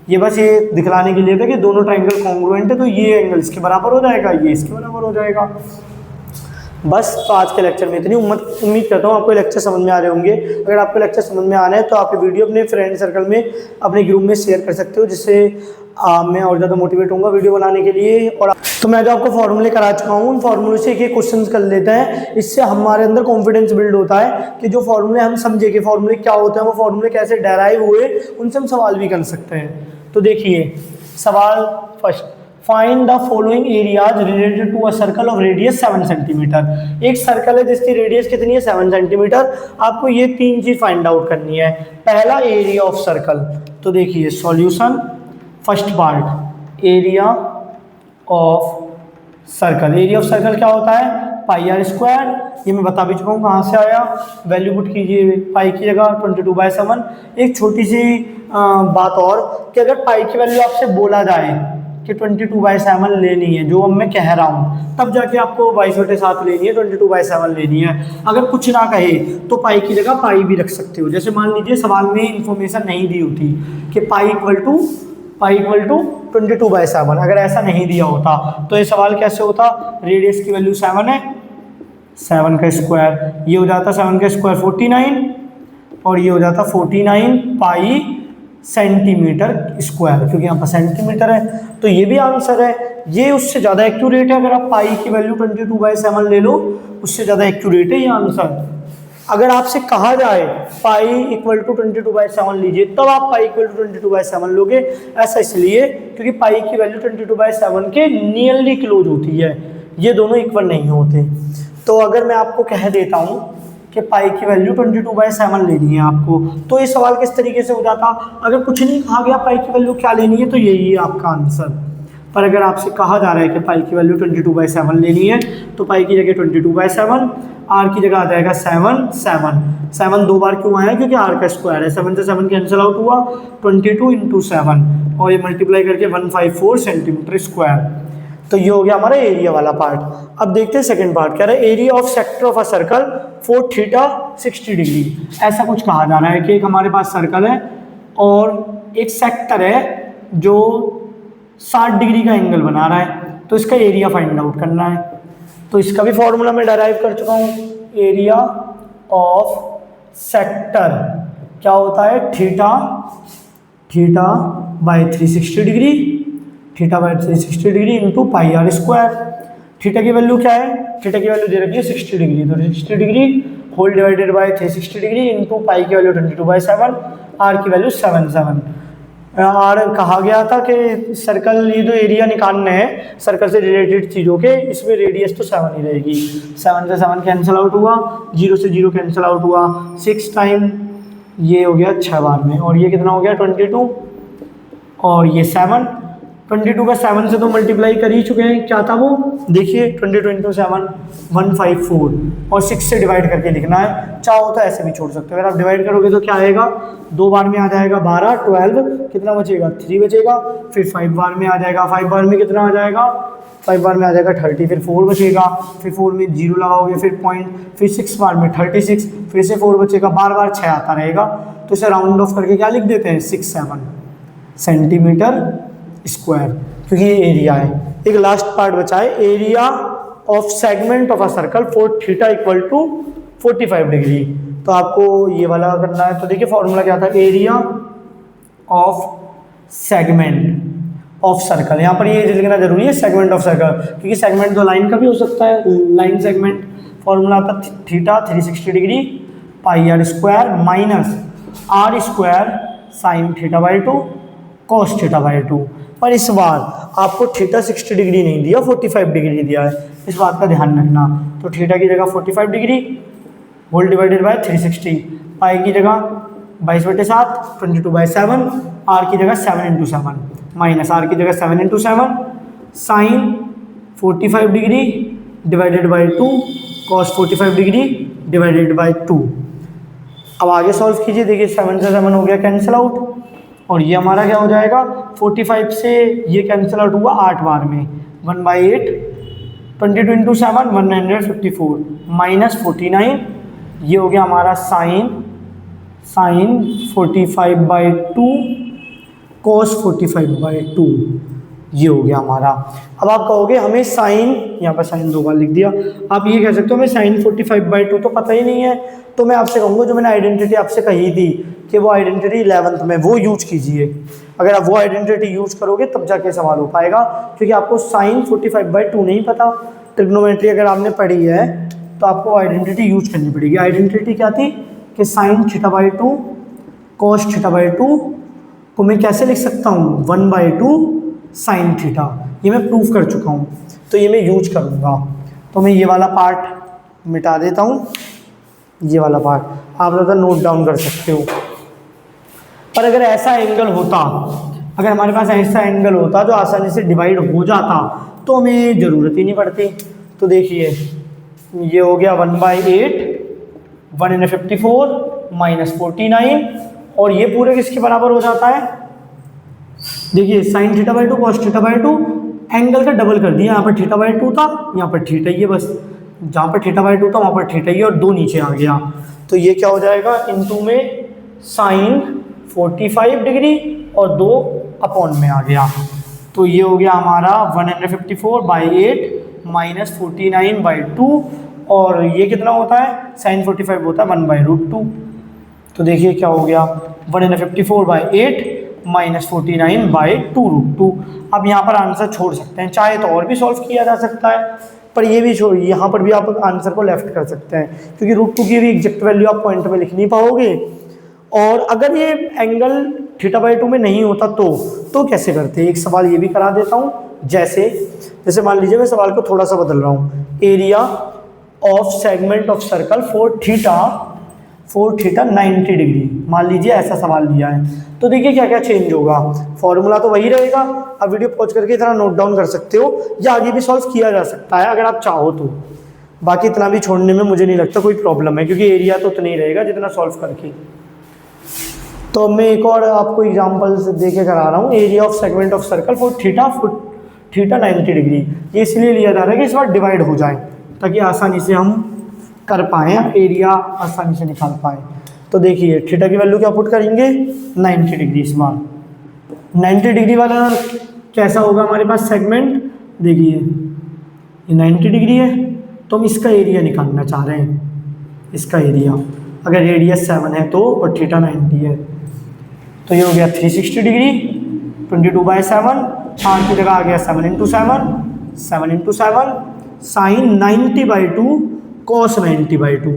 [SPEAKER 1] ये बस ये दिखलाने के लिए था कि दोनों ट्राइंगल कॉन्ग्रुएंट है, तो ये एंगल इसके बराबर हो जाएगा, ये इसके बराबर हो जाएगा। बस तो आज के लेक्चर में इतनी उम्मीद करता हूँ आपको लेक्चर समझ में आ रहे होंगे। अगर आपको लेक्चर समझ में आ रहा है तो आप ये वीडियो अपने फ्रेंड सर्कल में, अपने ग्रुप में शेयर कर सकते हो, जिससे मैं और ज़्यादा मोटिवेट होऊंगा वीडियो बनाने के लिए। और तो मैं जो आपको फॉर्मूले करा चुका हूँ, उन फॉर्मूले से एक क्वेश्चन कर लेते हैं। इससे हमारे अंदर कॉन्फिडेंस बिल्ड होता है कि जो फॉर्मूले हम समझे कि फॉर्मूले क्या होते हैं, वो फॉर्मूले कैसे डेराइव हुए, उनसे हम सवाल भी कर सकते हैं। तो देखिए सवाल first, find the following areas related to a circle of radius 7 centimetre. एक सर्कल है जिसकी रेडियस कितनी है, 7 सेंटीमीटर। आपको ये 3 चीज फाइंड आउट करनी है। पहला एरिया ऑफ सर्कल, तो देखिए solution, first part area of circle. Area of circle क्या होता है, पाई आर स्क्वायर। ये मैं बता भी चुका हूँ कहाँ से आया, वैल्यू पुट कीजिए पाई की जगह 22/7। एक छोटी सी बात और कि अगर पाई की वैल्यू आपसे बोला जाए कि 22/7 लेनी है, जो अब मैं कह रहा हूँ, तब जाके आपको 22/7 लेनी है, 22/7 लेनी है। अगर कुछ ना कहे तो पाई की जगह पाई भी रख सकते हो। जैसे मान लीजिए सवाल में इंफॉर्मेशन नहीं दी होती कि पाई इक्वल टू 22/7, अगर ऐसा नहीं दिया होता तो ये सवाल कैसे होता, रेडियस की वैल्यू 7 है, 7 का स्क्वायर, ये हो जाता 7 का स्क्वायर 49, और ये हो जाता 49 पाई सेंटीमीटर स्क्वायर, क्योंकि यहाँ पर सेंटीमीटर है, तो ये भी आंसर है। ये उससे ज़्यादा एक्यूरेट है। अगर आप पाई की वैल्यू 22/7 ले लो, उससे ज़्यादा एक्यूरेट है ये आंसर। अगर आपसे कहा जाए पाई इक्वल टू 22/7 लीजिए, तब आप पाई इक्वल टू 22/7 लोगे। ऐसा इसलिए क्योंकि पाई की वैल्यू 22/7 के नियरली क्लोज होती है, ये दोनों इक्वल नहीं होते। तो अगर मैं आपको कह देता हूँ कि पाई की वैल्यू 22/7 लेनी है आपको, तो ये सवाल किस तरीके से हो जाता, अगर कुछ नहीं कहा गया पाई की वैल्यू क्या लेनी है, तो यही है आपका आंसर। पर अगर आपसे कहा जा रहा है कि पाई की वैल्यू 22/7 लेनी है, तो पाई की जगह 22/7, आर की जगह आ जाएगा 7 दो बार क्यों आया, क्योंकि आर का स्क्वायर है, 7 से 7 कैंसिल आउट हुआ, 22 × 7, और ये मल्टीप्लाई करके 154 सेंटीमीटर स्क्वायर। तो ये हो गया हमारा एरिया वाला पार्ट। अब देखते हैं सेकंड पार्ट, कह रहा है area of sector of a circle for theta 60 degree. ऐसा कुछ कहा जा रहा है कि एक हमारे पास सर्कल है और एक सेक्टर है जो 60 डिग्री का एंगल बना रहा है, तो इसका एरिया फाइंड आउट करना है। तो इसका भी फॉर्मूला मैं डराइव कर चुका हूँ। एरिया ऑफ सेक्टर क्या होता है, theta by 360 degree, theta by 360 degree into pi r square. Theta की वैल्यू क्या है, थीटा की वैल्यू दे रखी है 60 डिग्री, तो 60 degree whole divided by 360 degree into pi की वैल्यू 22/7, आर की वैल्यू 7। और कहा गया था कि सर्कल, ये जो एरिया निकालने हैं सर्कल से रिलेटेड चीज़ों के, इसमें रेडियस तो 7 ही रहेगी। 7 से 7 कैंसिल आउट हुआ, 0 से 0 कैंसिल आउट हुआ, 6 टाइम ये हो गया 6 बार में, और ये कितना हो गया 22, और ये 7, 22 का 7 से तो मल्टीप्लाई कर ही चुके हैं। क्या था वो, देखिए 22 × 7 154, और 6 से डिवाइड करके लिखना है। चाहो तो ऐसे भी छोड़ सकते हो। अगर आप डिवाइड करोगे तो क्या आएगा, 2 बार में आ जाएगा 12, 12 कितना बचेगा 3 बचेगा, फिर 5 बार में आ जाएगा, 5 बार में कितना आ जाएगा, 5 बार में आ जाएगा 30, फिर 4 बचेगा, फिर 4 में 0 लगाओगे, फिर पॉइंट, फिर 6 बार में 36, फिर से 4 बचेगा, बार बार 6 आता रहेगा, तो इसे राउंड ऑफ करके क्या लिख देते हैं 67 सेंटीमीटर स्क्वायर, क्योंकि ये एरिया है। एक लास्ट पार्ट बचा है, area of segment of a circle for theta equal to 45 degree. तो आपको ये वाला करना है। तो देखिए फॉर्मूला क्या था, area of segment of circle, यहाँ पर ये लिखना जरूरी है सेगमेंट ऑफ सर्कल, क्योंकि सेगमेंट तो लाइन का भी हो सकता है, लाइन सेगमेंट। फॉर्मूला आता theta 360 degree pi r square minus r square sine theta by 2 cos theta by 2। पर इस बार आपको थीटा 60 डिग्री नहीं दिया, 45 डिग्री दिया है, इस बात का ध्यान रखना। तो थीटा की जगह 45 डिग्री होल डिवाइडेड बाय 360, पाई की जगह 22/7 22/7, आर की जगह 7 × 7 माइनस आर की जगह 7 × 7 sine 45 degree divided by 2 cos 45 degree divided by 2। अब आगे सॉल्व कीजिए, देखिए 7 से 7 हो गया कैंसिल आउट, और ये हमारा क्या हो जाएगा, 45 से ये कैंसिल आउट हुआ 8 बार में, 1/8, 22 × 7 154 माइनस 49, ये हो गया हमारा साइन 45/2 cos 45/2, ये हो गया हमारा। अब आप कहोगे हमें साइन, यहाँ पर साइन 2 बार लिख दिया, आप ये कह सकते हो हमें साइन 45/2 तो पता ही नहीं है, तो मैं आपसे कहूँगा जो मैंने आइडेंटिटी आपसे कही थी कि वो आइडेंटिटी 11th में वो यूज कीजिए। अगर आप वो आइडेंटिटी यूज करोगे तब जाके सवाल हो पाएगा, क्योंकि आपको साइन 45/2 नहीं पता। ट्रिग्नोमेट्री अगर आपने पढ़ी है तो आपको आइडेंटिटी यूज करनी पड़ेगी। आइडेंटिटी क्या थी कि साइन θ/2 कॉस θ/2 को मैं कैसे लिख सकता हूँ, 1/2 साइन थीटा। ये मैं प्रूफ कर चुका हूँ, तो ये मैं यूज करूँगा। तो मैं ये वाला पार्ट मिटा देता हूँ, ये वाला पार्ट आप ज़्यादा नोट डाउन कर सकते हो। पर अगर ऐसा एंगल होता, अगर हमारे पास ऐसा एंगल होता जो आसानी से डिवाइड हो जाता तो हमें ज़रूरत ही नहीं पड़ती। तो देखिए ये हो गया 1/8, 1/54 -49, और ये पूरे किसके बराबर हो जाता है, देखिए साइन θ/2 कॉस θ/2, एंगल का डबल कर दिया। यहाँ पर θ/2 था, यहाँ पर थीटा ही है, बस जहाँ पर θ/2 था वहाँ पर थीटा ही है, और 2 नीचे आ गया। तो ये क्या हो जाएगा, इनटू में साइन 45 डिग्री और 2 अपॉन में आ गया। तो ये हो गया हमारा 154/8 -49/2, और ये कितना होता है, साइन 45 होता है 1/√2। तो देखिए क्या हो गया, 154/8 -49/2√2। अब यहाँ पर आंसर छोड़ सकते हैं, चाहे तो और भी सॉल्व किया जा सकता है, पर ये भी छोड़, यहाँ पर भी आप आंसर को लेफ्ट कर सकते हैं, क्योंकि √2 की भी एग्जैक्ट वैल्यू आप पॉइंट में लिख नहीं पाओगे। और अगर ये एंगल θ/2 में नहीं होता तो कैसे करते, एक सवाल ये भी करा देता हूँ। जैसे मान लीजिए मैं सवाल को थोड़ा सा बदल रहा हूँ, area of segment of circle for theta 90 degree, मान लीजिए ऐसा सवाल दिया है। तो देखिए क्या क्या चेंज होगा, फॉर्मूला तो वही रहेगा, आप वीडियो पॉज करके इतना नोट डाउन कर सकते हो, या आगे भी सॉल्व किया जा सकता है अगर आप चाहो तो। बाकी इतना भी छोड़ने में मुझे नहीं लगता कोई प्रॉब्लम है, क्योंकि एरिया तो उतना ही रहेगा जितना सॉल्व करके। तो मैं एक और आपको एग्जांपल्स देके करा रहा हूँ, area of segment of circle for theta 90 degree. ये इसलिए लिया जा रहा है कि इस बार डिवाइड हो जाए, ताकि आसानी से हम कर पाएँ, एरिया आसानी से निकाल पाएँ। तो देखिए थीटा की वैल्यू क्या पुट करेंगे, 90 डिग्री। इस बार 90 डिग्री वाला कैसा होगा हमारे पास सेगमेंट, देखिए ये 90 डिग्री है, तो हम इसका एरिया निकालना चाह रहे हैं। इसका एरिया अगर रेडियस 7 है तो, और थीटा 90 है, तो ये हो गया 360 डिग्री, 22/7, आर की जगह आ गया 7 × 7 साइन 90/2 कॉस 90/2,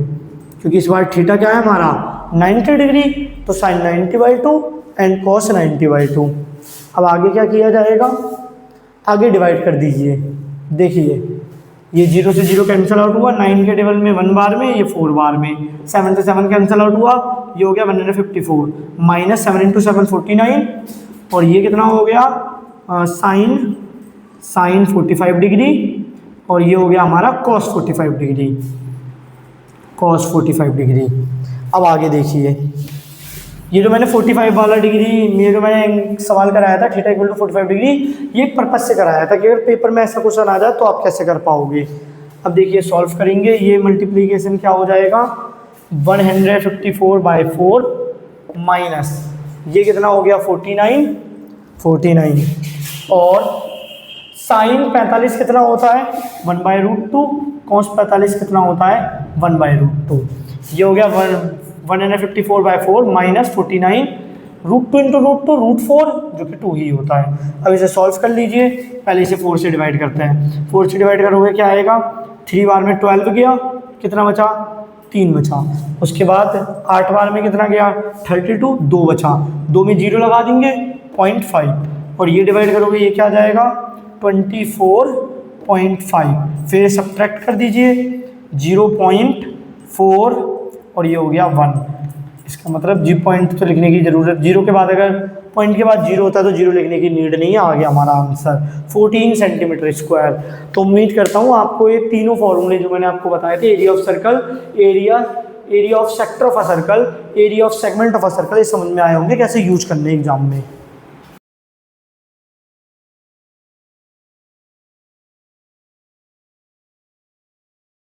[SPEAKER 1] क्योंकि इस बार थीटा क्या है हमारा 90 डिग्री, तो साइन 90/2 एंड कॉस 90/2। अब आगे क्या किया जाएगा, आगे डिवाइड कर दीजिए। देखिए ये 0 से 0 कैंसिल आउट हुआ, 9 के टेबल में 1 बार में, ये 4 बार में, 7 से 7 कैंसिल आउट हुआ, ये हो गया 154 -7 × 7 49, और ये कितना हो गया साइन 45 डिग्री, और ये हो गया हमारा कॉस 45 डिग्री। अब आगे देखिए, ये जो मैंने 45 वाला डिग्री, ये जो मैंने सवाल कराया था थीटा = 45 डिग्री, ये एक पर्पस से कराया था कि अगर पेपर में ऐसा क्वेश्चन आ जाए तो आप कैसे कर पाओगे। अब देखिए सॉल्व करेंगे, ये मल्टीप्लीकेशन क्या हो जाएगा, 154/4 माइनस ये कितना हो गया 49, और साइन 45 कितना होता है 1/√2, कॉस 45 कितना होता है 1/√2। ये हो गया 154/4 माइनस 49, √2 × √2 √4, जो कि 2 ही होता है। अब इसे सॉल्व कर लीजिए, पहले इसे 4 से डिवाइड करते हैं। 4 से डिवाइड करोगे क्या आएगा, 3 बार में 12 गया, कितना बचा 3 बचा। उसके बाद 8 बार में कितना गया 32, 2 बचा, 2 में 0 लगा देंगे 0.5, और ये डिवाइड करोगे ये क्या आ जाएगा 24.5, फिर सब्ट्रैक्ट कर दीजिए 0.4, और ये हो गया 1। इसका मतलब जी पॉइंट तो लिखने की ज़रूरत, जीरो के बाद अगर पॉइंट के बाद जीरो होता है तो जीरो लिखने की नीड नहीं है। आ गया हमारा आंसर 14 सेंटीमीटर स्क्वायर। तो उम्मीद करता हूँ आपको ये तीनों फॉर्मूले जो मैंने आपको बताए थे, area of circle, area of sector of a circle, area of segment of a circle, ये समझ में आए होंगे कैसे यूज करने एग्जाम में।